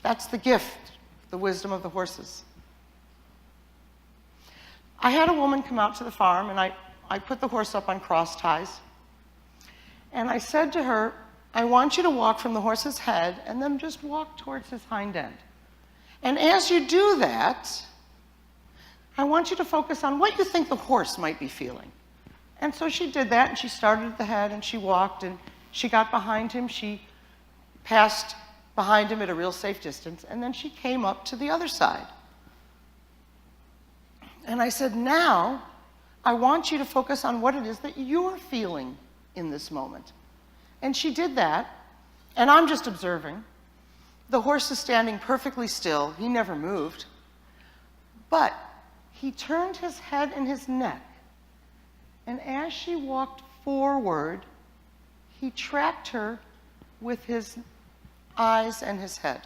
That's the gift, the wisdom of the horses. I had a woman come out to the farm, and I put the horse up on cross ties. And I said to her, I want you to walk from the horse's head and then just walk towards his hind end. And as you do that, I want you to focus on what you think the horse might be feeling. And so she did that, and she started at the head, and she walked, and she got behind him. She passed behind him at a real safe distance, and then she came up to the other side. And I said, now, I want you to focus on what it is that you're feeling in this moment. And she did that, and I'm just observing. The horse is standing perfectly still. He never moved. But he turned his head and his neck, and as she walked forward, he tracked her with his eyes and his head.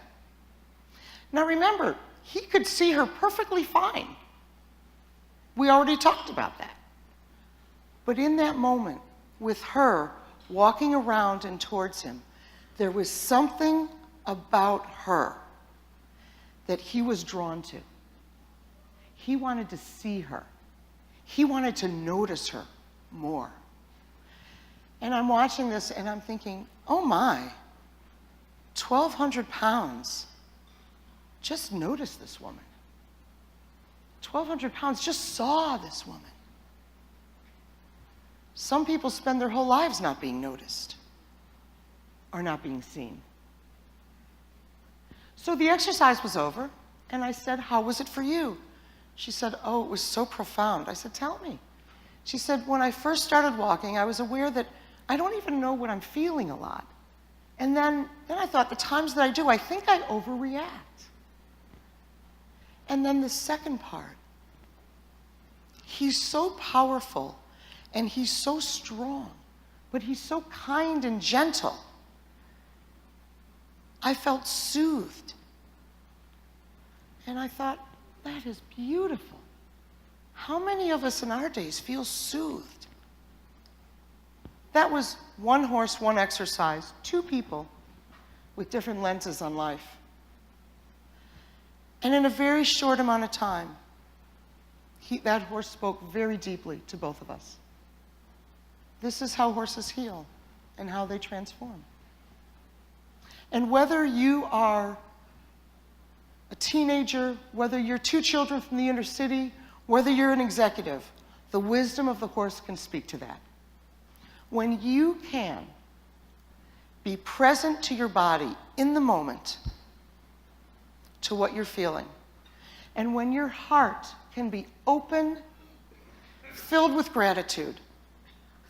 Now remember, he could see her perfectly fine. We already talked about that. But in that moment, with her walking around and towards him, there was something about her that he was drawn to. He wanted to see her. He wanted to notice her more. And I'm watching this and I'm thinking, oh my, 1,200 pounds. Just noticed this woman. 1,200 pounds just saw this woman. Some people spend their whole lives not being noticed or not being seen. So the exercise was over, and I said, how was it for you? She said, oh, it was so profound. I said, tell me. She said, when I first started walking, I was aware that I don't even know what I'm feeling a lot. And then I thought, the times that I do, I think I overreact. And then the second part, he's so powerful and he's so strong, but he's so kind and gentle. I felt soothed. And I thought, that is beautiful. How many of us in our days feel soothed? That was one horse, one exercise, two people with different lenses on life. And in a very short amount of time, that horse spoke very deeply to both of us. This is how horses heal and how they transform. And whether you are a teenager, whether you're two children from the inner city, whether you're an executive, the wisdom of the horse can speak to that. When you can be present to your body in the moment, to what you're feeling, and when your heart can be open, filled with gratitude.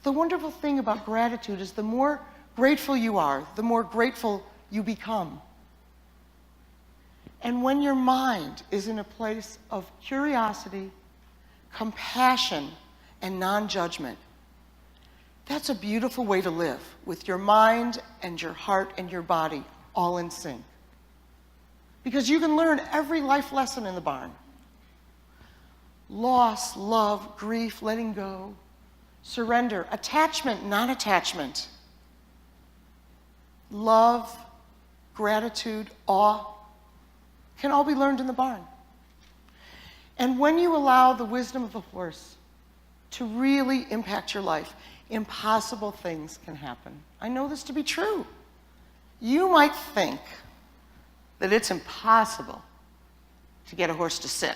The wonderful thing about gratitude is the more grateful you are, the more grateful you become. And when your mind is in a place of curiosity, compassion, and non-judgment, that's a beautiful way to live, with your mind and your heart and your body all in sync. Because you can learn every life lesson in the barn. Loss, love, grief, letting go, surrender, attachment, non-attachment, love, gratitude, awe, can all be learned in the barn. And when you allow the wisdom of the horse to really impact your life, impossible things can happen. I know this to be true. You might think that it's impossible to get a horse to sit.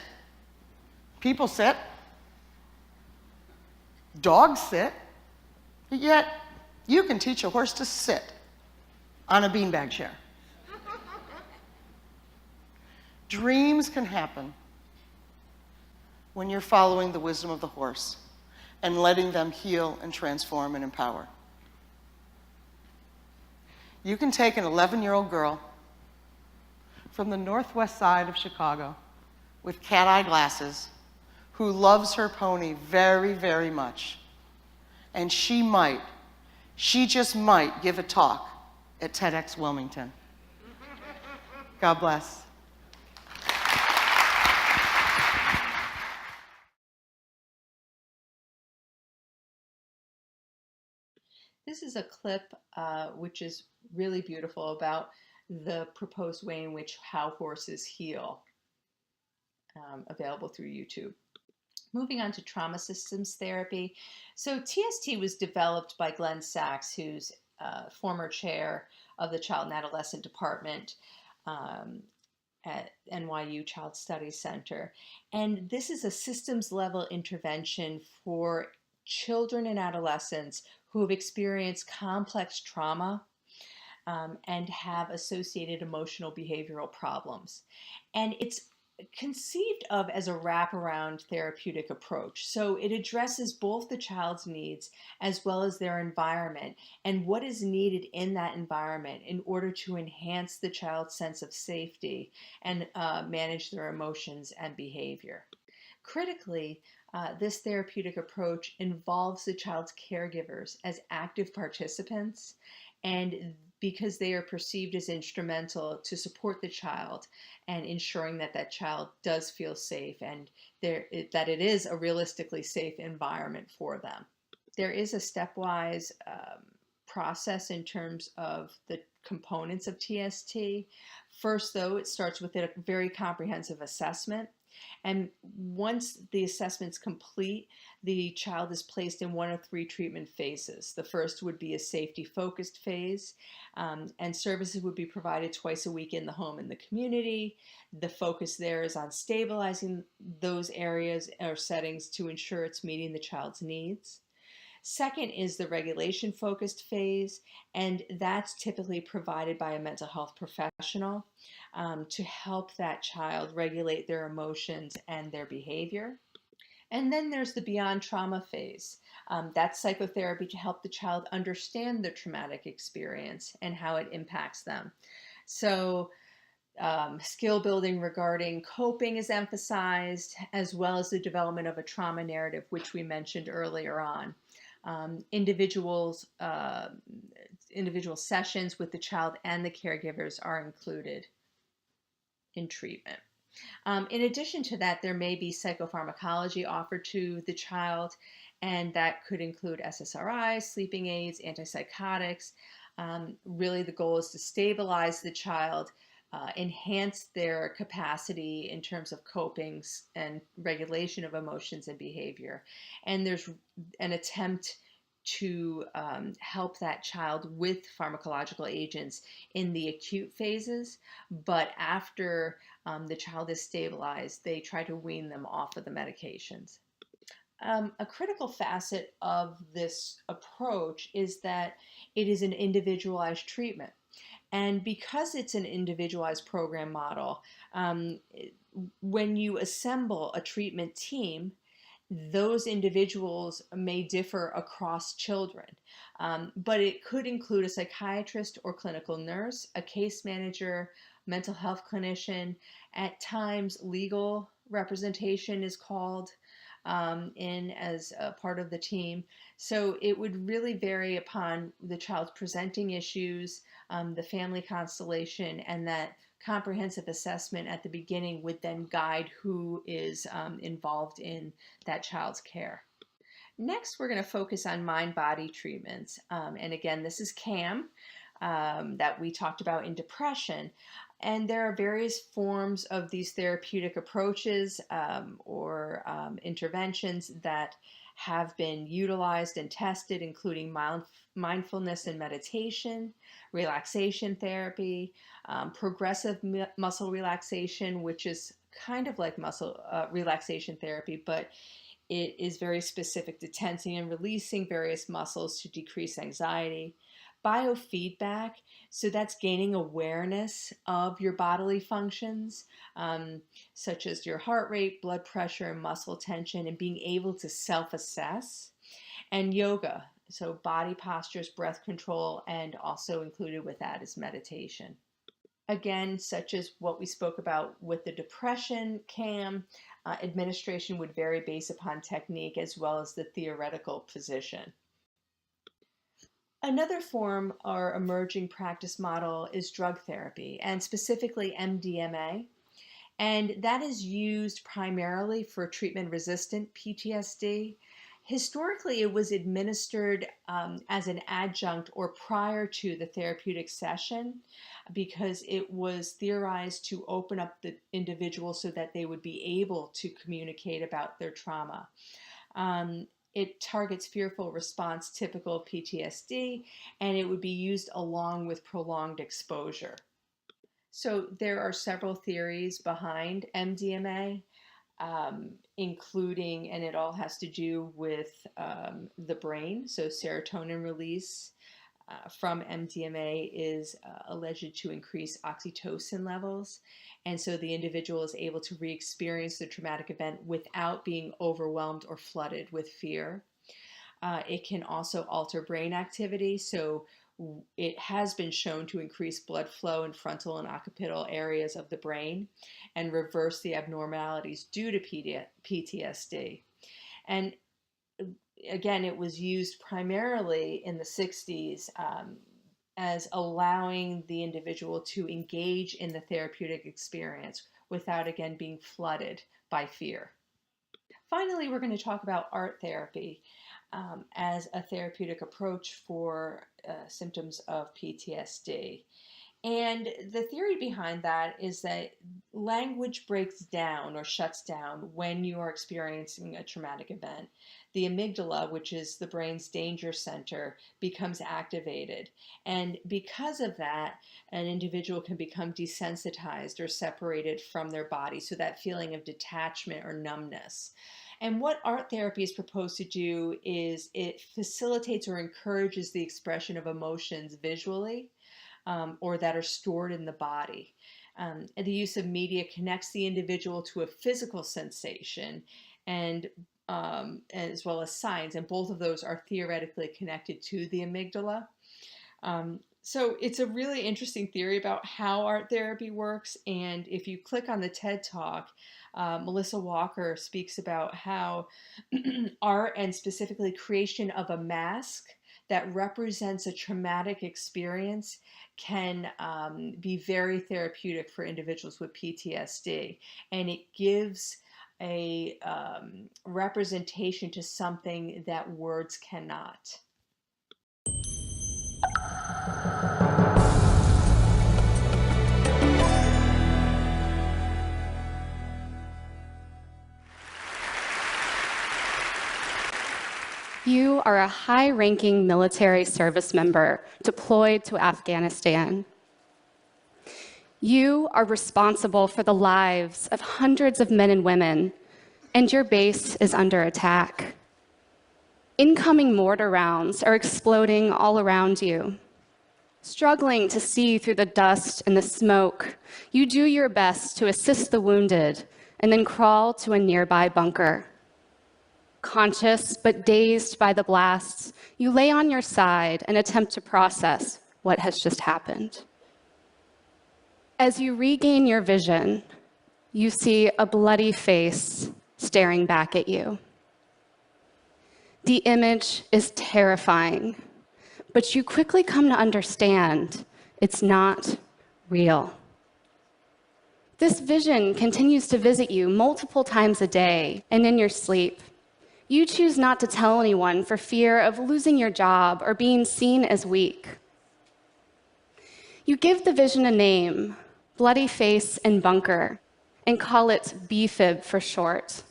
People sit. Dogs sit. But yet, you can teach a horse to sit on a beanbag chair. Dreams can happen when you're following the wisdom of the horse and letting them heal and transform and empower. You can take an 11-year-old girl from the northwest side of Chicago with cat-eye glasses who loves her pony very, very much. And she just might give a talk at TEDx Wilmington. God bless. This is a clip which is really beautiful about the proposed way in which how horses heal, available through YouTube. Moving on to trauma systems therapy. So TST was developed by Glenn Sachs, who's former chair of the Child and Adolescent Department um, at NYU Child Studies Center. And this is a systems level intervention for children and adolescents who have experienced complex trauma and have associated emotional behavioral problems. And it's conceived of as a wraparound therapeutic approach. So it addresses both the child's needs as well as their environment and what is needed in that environment in order to enhance the child's sense of safety and manage their emotions and behavior. Critically, this therapeutic approach involves the child's caregivers as active participants, and because they are perceived as instrumental to support the child and ensuring that that child does feel safe and that it is a realistically safe environment for them. There is a stepwise process in terms of the components of TST. First, though, it starts with a very comprehensive assessment. And once the assessment's complete, the child is placed in one of 3 treatment phases. The first would be a safety-focused phase, and services would be provided twice a week in the home and the community. The focus there is on stabilizing those areas or settings to ensure it's meeting the child's needs. Second is the regulation-focused phase, and that's typically provided by a mental health professional to help that child regulate their emotions and their behavior. And then there's the beyond trauma phase. That's psychotherapy to help the child understand the traumatic experience and how it impacts them. So skill building regarding coping is emphasized, as well as the development of a trauma narrative, which we mentioned earlier on. Individual sessions with the child and the caregivers are included in treatment. In addition to that, there may be psychopharmacology offered to the child, and that could include SSRIs, sleeping aids, antipsychotics. Really, the goal is to stabilize the child, enhance their capacity in terms of coping and regulation of emotions and behavior. And there's an attempt to help that child with pharmacological agents in the acute phases, but after the child is stabilized, they try to wean them off of the medications. A critical facet of this approach is that it is an individualized treatment. And because it's an individualized program model, when you assemble a treatment team, those individuals may differ across children, but it could include a psychiatrist or clinical nurse, a case manager, mental health clinician. At times, legal representation is called in as a part of the team. So it would really vary upon the child's presenting issues, the family constellation, and that comprehensive assessment at the beginning would then guide who is involved in that child's care. Next, we're going to focus on mind-body treatments. And again, this is CAM that we talked about in depression. And there are various forms of these therapeutic approaches or interventions that have been utilized and tested, including mindfulness and meditation, relaxation therapy, progressive muscle relaxation, which is kind of like muscle relaxation therapy, but it is very specific to tensing and releasing various muscles to decrease anxiety. Biofeedback, so that's gaining awareness of your bodily functions, such as your heart rate, blood pressure, and muscle tension, and being able to self-assess. And yoga, so body postures, breath control, and also included with that is meditation. Again, such as what we spoke about with the depression CAM, administration would vary based upon technique as well as the theoretical position. Another form or emerging practice model is drug therapy, and specifically MDMA. And that is used primarily for treatment-resistant PTSD. Historically, it was administered as an adjunct or prior to the therapeutic session because it was theorized to open up the individual so that they would be able to communicate about their trauma. It targets fearful response typical of PTSD, and it would be used along with prolonged exposure. So there are several theories behind MDMA, including, and it all has to do with the brain. So serotonin release from MDMA is alleged to increase oxytocin levels. And so the individual is able to re-experience the traumatic event without being overwhelmed or flooded with fear. It can also alter brain activity. So it has been shown to increase blood flow in frontal and occipital areas of the brain and reverse the abnormalities due to PTSD. And again, it was used primarily in the 60s as allowing the individual to engage in the therapeutic experience without, again, being flooded by fear. Finally, we're going to talk about art therapy as a therapeutic approach for symptoms of PTSD. And the theory behind that is that language breaks down or shuts down when you are experiencing a traumatic event. The amygdala, which is the brain's danger center, becomes activated. And because of that, an individual can become desensitized or separated from their body. So that feeling of detachment or numbness. And what art therapy is proposed to do is it facilitates or encourages the expression of emotions visually or that are stored in the body. And the use of media connects the individual to a physical sensation and as well as signs, and both of those are theoretically connected to the amygdala. So it's a really interesting theory about how art therapy works. And if you click on the TED Talk, Melissa Walker speaks about how art and specifically creation of a mask that represents a traumatic experience can be very therapeutic for individuals with PTSD. And it gives a representation to something that words cannot. You are a high-ranking military service member deployed to Afghanistan. You are responsible for the lives of hundreds of men and women, and your base is under attack. Incoming mortar rounds are exploding all around you. Struggling to see through the dust and the smoke, you do your best to assist the wounded and then crawl to a nearby bunker. Conscious but dazed by the blasts, you lay on your side and attempt to process what has just happened. As you regain your vision, you see a bloody face staring back at you. The image is terrifying, but you quickly come to understand it's not real. This vision continues to visit you multiple times a day, and in your sleep, you choose not to tell anyone for fear of losing your job or being seen as weak. You give the vision a name, Bloody Face and Bunker, and call it BFib for short.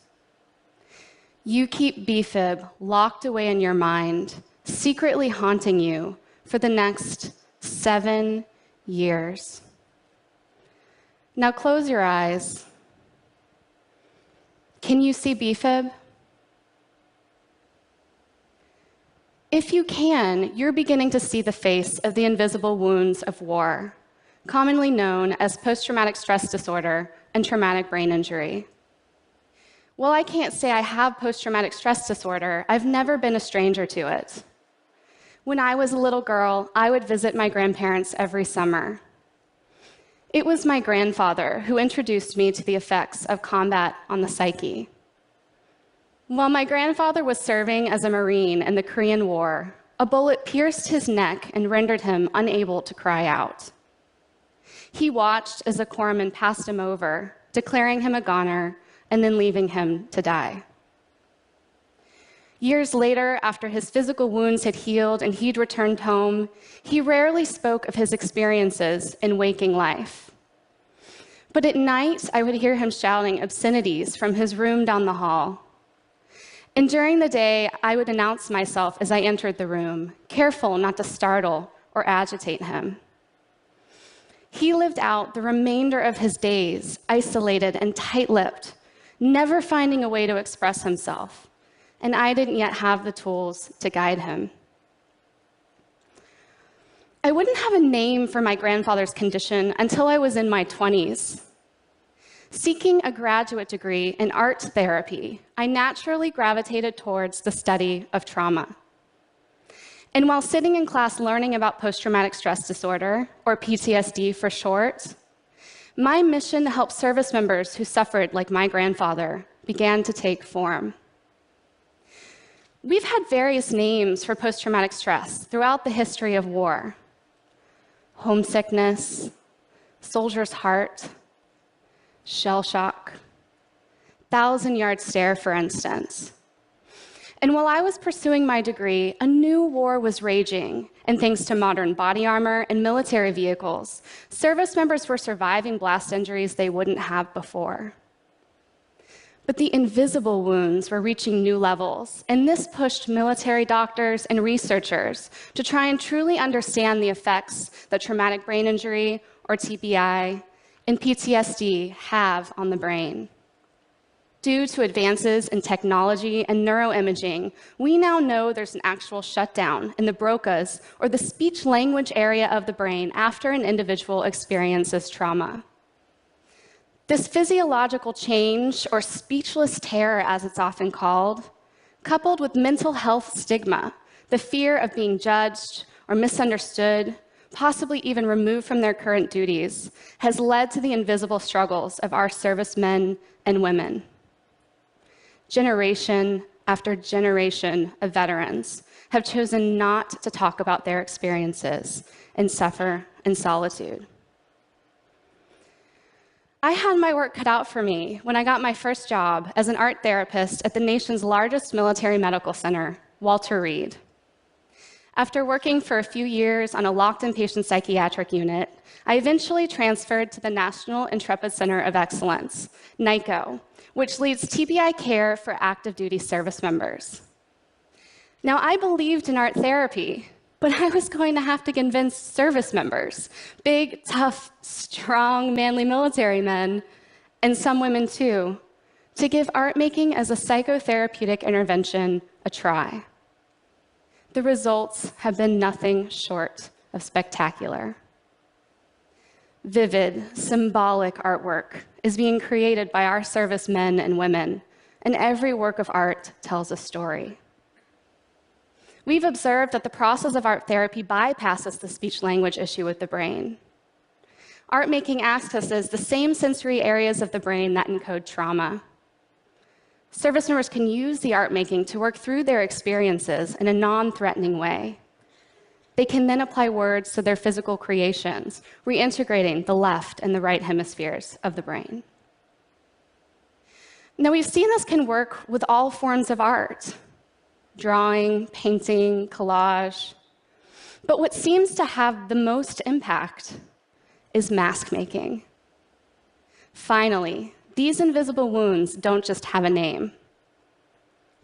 You keep BFib locked away in your mind, secretly haunting you for the next 7 years. Now close your eyes. Can you see BFib? If you can, you're beginning to see the face of the invisible wounds of war, commonly known as post-traumatic stress disorder and traumatic brain injury. While I can't say I have post-traumatic stress disorder, I've never been a stranger to it. When I was a little girl, I would visit my grandparents every summer. It was my grandfather who introduced me to the effects of combat on the psyche. While my grandfather was serving as a Marine in the Korean War, a bullet pierced his neck and rendered him unable to cry out. He watched as a corpsman passed him over, declaring him a goner, and then leaving him to die. Years later, after his physical wounds had healed and he'd returned home, he rarely spoke of his experiences in waking life. But at night, I would hear him shouting obscenities from his room down the hall. And during the day, I would announce myself as I entered the room, careful not to startle or agitate him. He lived out the remainder of his days isolated and tight-lipped, never finding a way to express himself, and I didn't yet have the tools to guide him. I wouldn't have a name for my grandfather's condition until I was in my 20s. Seeking a graduate degree in art therapy, I naturally gravitated towards the study of trauma. And while sitting in class learning about post-traumatic stress disorder, or PTSD for short, my mission to help service members who suffered like my grandfather began to take form. We've had various names for post-traumatic stress throughout the history of war. Homesickness, soldier's heart, shell shock, thousand-yard stare, for instance. And while I was pursuing my degree, a new war was raging, and thanks to modern body armor and military vehicles, service members were surviving blast injuries they wouldn't have before. But the invisible wounds were reaching new levels, and this pushed military doctors and researchers to try and truly understand the effects that traumatic brain injury, or TBI, and PTSD have on the brain. Due to advances in technology and neuroimaging, we now know there's an actual shutdown in the Broca's, or the speech-language area of the brain, after an individual experiences trauma. This physiological change, or speechless terror as it's often called, coupled with mental health stigma, the fear of being judged or misunderstood, possibly even removed from their current duties, has led to the invisible struggles of our servicemen and women. Generation after generation of veterans have chosen not to talk about their experiences and suffer in solitude. I had my work cut out for me when I got my first job as an art therapist at the nation's largest military medical center, Walter Reed. After working for a few years on a locked inpatient psychiatric unit, I eventually transferred to the National Intrepid Center of Excellence, NICO, which leads TBI care for active duty service members. Now, I believed in art therapy, but I was going to have to convince service members, big, tough, strong, manly military men, and some women too, to give art making as a psychotherapeutic intervention a try. The results have been nothing short of spectacular. Vivid, symbolic artwork is being created by our servicemen and women, and every work of art tells a story. We've observed that the process of art therapy bypasses the speech-language issue with the brain. Art making accesses the same sensory areas of the brain that encode trauma. Service members can use the art making to work through their experiences in a non-threatening way. They can then apply words to their physical creations, reintegrating the left and the right hemispheres of the brain. Now, we've seen this can work with all forms of art: drawing, painting, collage. But what seems to have the most impact is mask making. Finally, these invisible wounds don't just have a name.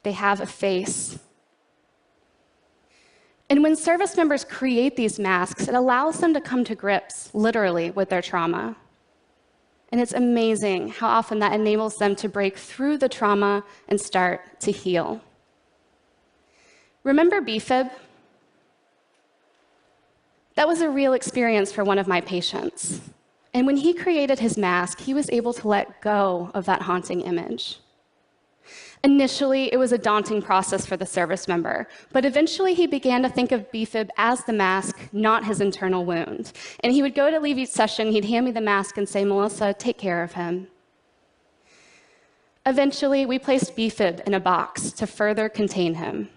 They have a face. And when service members create these masks, it allows them to come to grips, literally, with their trauma. And it's amazing how often that enables them to break through the trauma and start to heal. Remember BFib? That was a real experience for one of my patients. And when he created his mask, he was able to let go of that haunting image. Initially, it was a daunting process for the service member, but eventually he began to think of BFib as the mask, not his internal wound. And he would go to leave each session, he'd hand me the mask and say, "Melissa, take care of him." Eventually, we placed BFib in a box to further contain him.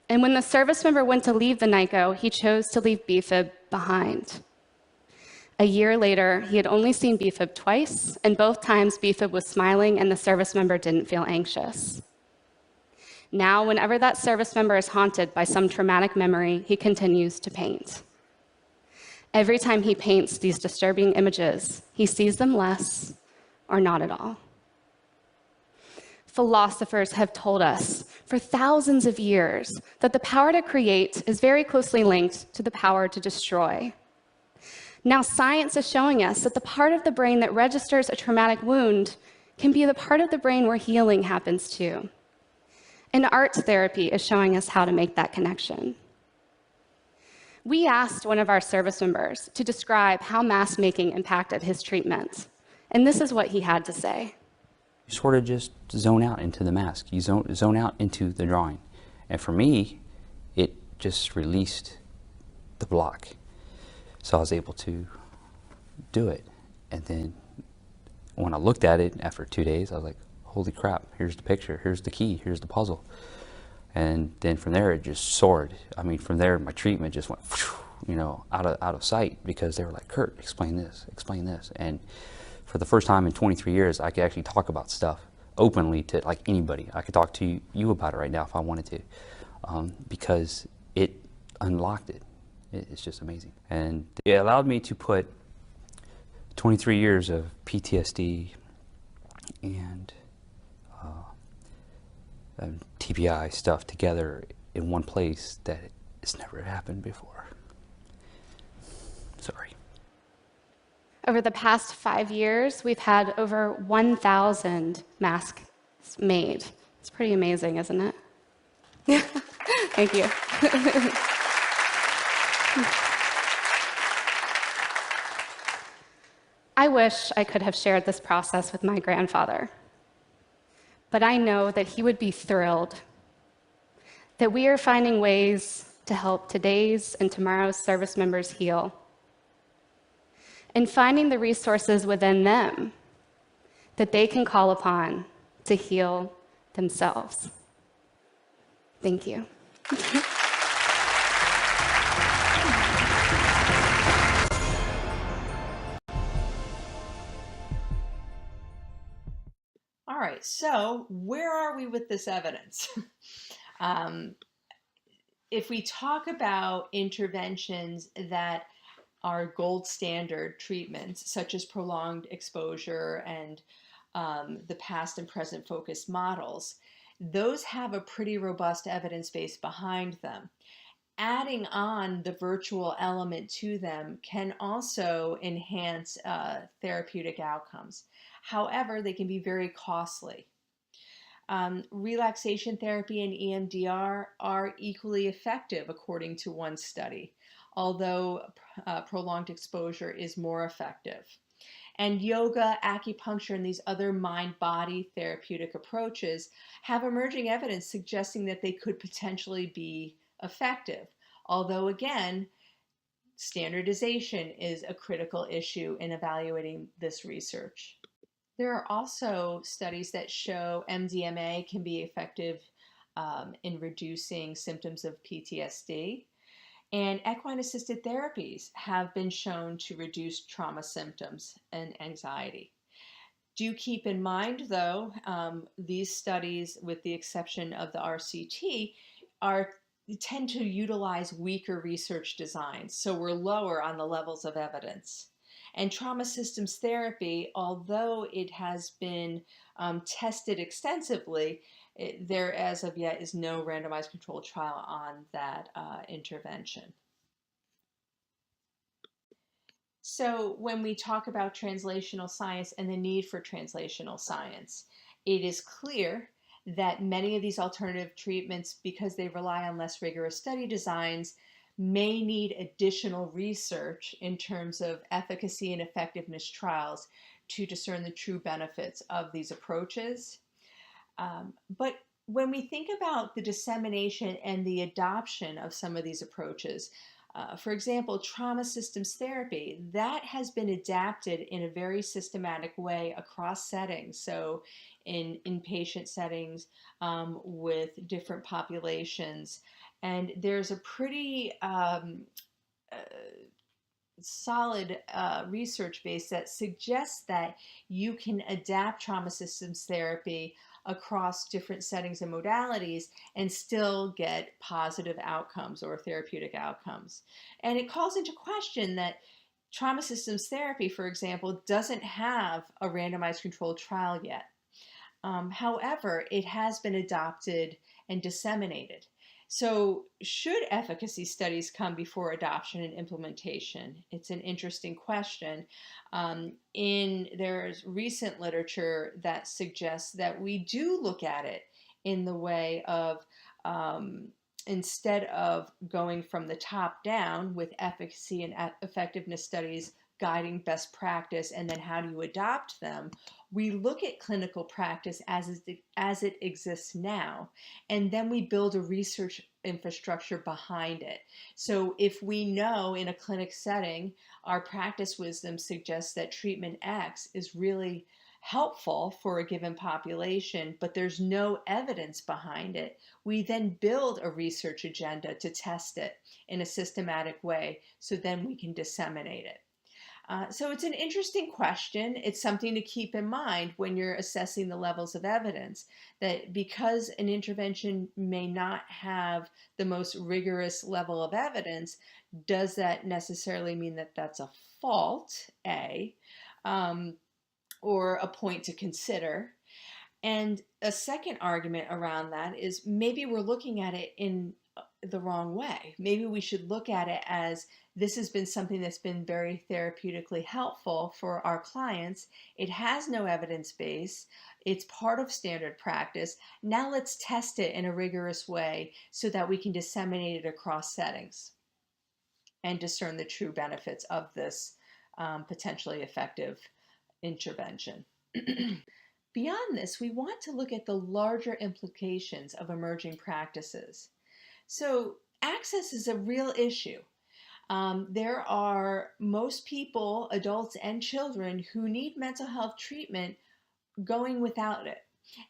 And when the service member went to leave the NICO, he chose to leave BFib behind. A year later, he had only seen BFib twice, and both times BFib was smiling and the service member didn't feel anxious. Now, whenever that service member is haunted by some traumatic memory, he continues to paint. Every time he paints these disturbing images, he sees them less or not at all. Philosophers have told us for thousands of years that the power to create is very closely linked to the power to destroy. Now, science is showing us that the part of the brain that registers a traumatic wound can be the part of the brain where healing happens too. And art therapy is showing us how to make that connection. We asked one of our service members to describe how mask making impacted his treatment, and this is what he had to say. You sort of just zone out into the mask. You zone out into the drawing. And for me, it just released the block. So I was able to do it. And then when I looked at it after 2 days, I was like, holy crap, here's the picture, here's the key, here's the puzzle. And then from there, it just soared. I mean, from there, my treatment just went, you know, out of sight, because they were like, Kurt, explain this, explain this. And for the first time in 23 years, I could actually talk about stuff openly to like anybody. I could talk to you about it right now if I wanted to, because it unlocked it. It's just amazing. And it allowed me to put 23 years of PTSD and TBI stuff together in one place that it's never happened before. Sorry. Over the past 5 years, we've had over 1,000 masks made. It's pretty amazing, isn't it? Thank you. I wish I could have shared this process with my grandfather, but I know that he would be thrilled that we are finding ways to help today's and tomorrow's service members heal, and finding the resources within them that they can call upon to heal themselves. Thank you. All right, so where are we with this evidence? If we talk about interventions that are gold standard treatments, such as prolonged exposure and the past and present focused models, those have a pretty robust evidence base behind them. Adding on the virtual element to them can also enhance therapeutic outcomes. However, they can be very costly. Relaxation therapy and EMDR are equally effective, according to one study, although prolonged exposure is more effective. And yoga, acupuncture, and these other mind-body therapeutic approaches have emerging evidence suggesting that they could potentially be effective. Although, again, standardization is a critical issue in evaluating this research. There are also studies that show MDMA can be effective in reducing symptoms of PTSD. And equine-assisted therapies have been shown to reduce trauma symptoms and anxiety. Do keep in mind, though, these studies, with the exception of the RCT, tend to utilize weaker research designs, so we're lower on the levels of evidence. And trauma systems therapy, although it has been tested extensively, there as of yet is no randomized controlled trial on that intervention. So when we talk about translational science and the need for translational science, it is clear that many of these alternative treatments, because they rely on less rigorous study designs, may need additional research in terms of efficacy and effectiveness trials to discern the true benefits of these approaches. But when we think about the dissemination and the adoption of some of these approaches, for example, trauma systems therapy, that has been adapted in a very systematic way across settings. So in inpatient settings with different populations. And there's a pretty solid research base that suggests that you can adapt trauma systems therapy across different settings and modalities and still get positive outcomes or therapeutic outcomes. And it calls into question that trauma systems therapy, for example, doesn't have a randomized controlled trial yet. However, it has been adopted and disseminated. So, should efficacy studies come before adoption and implementation? It's an interesting question. There's recent literature that suggests that we do look at it in the way of instead of going from the top down with efficacy and effectiveness studies guiding best practice and then how do you adopt them, we look at clinical practice as it exists now, and then we build a research infrastructure behind it. So if we know in a clinic setting, our practice wisdom suggests that treatment X is really helpful for a given population, but there's no evidence behind it, we then build a research agenda to test it in a systematic way so then we can disseminate it. So it's an interesting question. It's something to keep in mind when you're assessing the levels of evidence, that because an intervention may not have the most rigorous level of evidence, does that necessarily mean that that's a fault, or a point to consider? And a second argument around that is maybe we're looking at it in the wrong way. Maybe we should look at it as this has been something that's been very therapeutically helpful for our clients. It has no evidence base. It's part of standard practice. Now let's test it in a rigorous way so that we can disseminate it across settings and discern the true benefits of this potentially effective intervention. Beyond this, we want to look at the larger implications of emerging practices. So access is a real issue. There are most people, adults and children, who need mental health treatment going without it.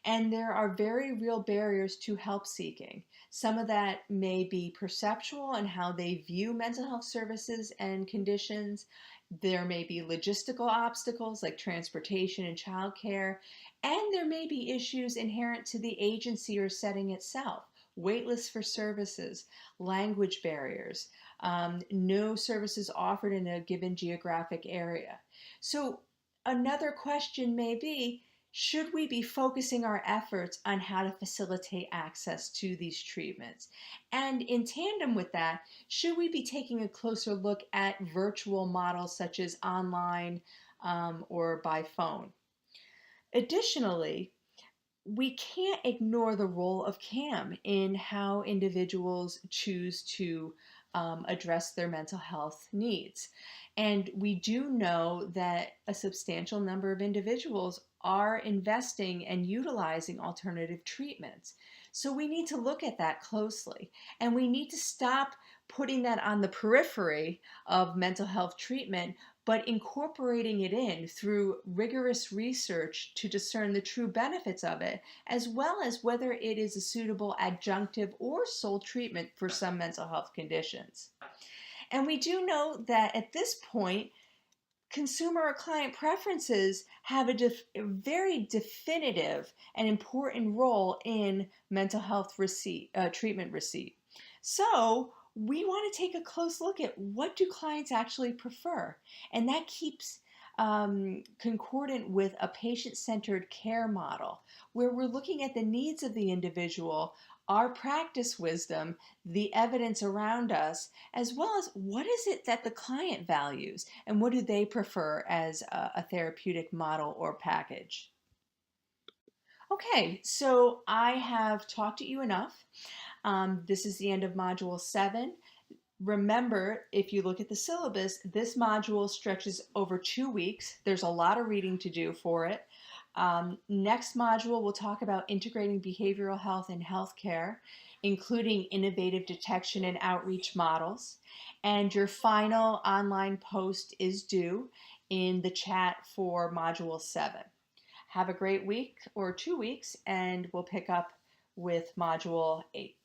And there are very real barriers to help seeking. Some of that may be perceptual and how they view mental health services and conditions. There may be logistical obstacles like transportation and childcare. And there may be issues inherent to the agency or setting itself. Waitlists for services, language barriers, no services offered in a given geographic area. So another question may be, should we be focusing our efforts on how to facilitate access to these treatments? And in tandem with that, should we be taking a closer look at virtual models such as online or by phone? Additionally, we can't ignore the role of CAM in how individuals choose to address their mental health needs. And we do know that a substantial number of individuals are investing and utilizing alternative treatments. So we need to look at that closely, and we need to stop putting that on the periphery of mental health treatment, but incorporating it in through rigorous research to discern the true benefits of it, as well as whether it is a suitable adjunctive or sole treatment for some mental health conditions. And we do know that at this point, consumer or client preferences have a very definitive and important role in mental health treatment receipt. So we want to take a close look at what do clients actually prefer, and that keeps concordant with a patient-centered care model where we're looking at the needs of the individual, our practice wisdom, the evidence around us, as well as what is it that the client values and what do they prefer as a therapeutic model or package. Okay, so I have talked to you enough. This is the end of Module 7. Remember, if you look at the syllabus, this module stretches over 2 weeks. There's a lot of reading to do for it. Next module, we'll talk about integrating behavioral health and healthcare, including innovative detection and outreach models. And your final online post is due in the chat for Module 7. Have a great week or 2 weeks, and we'll pick up with Module 8.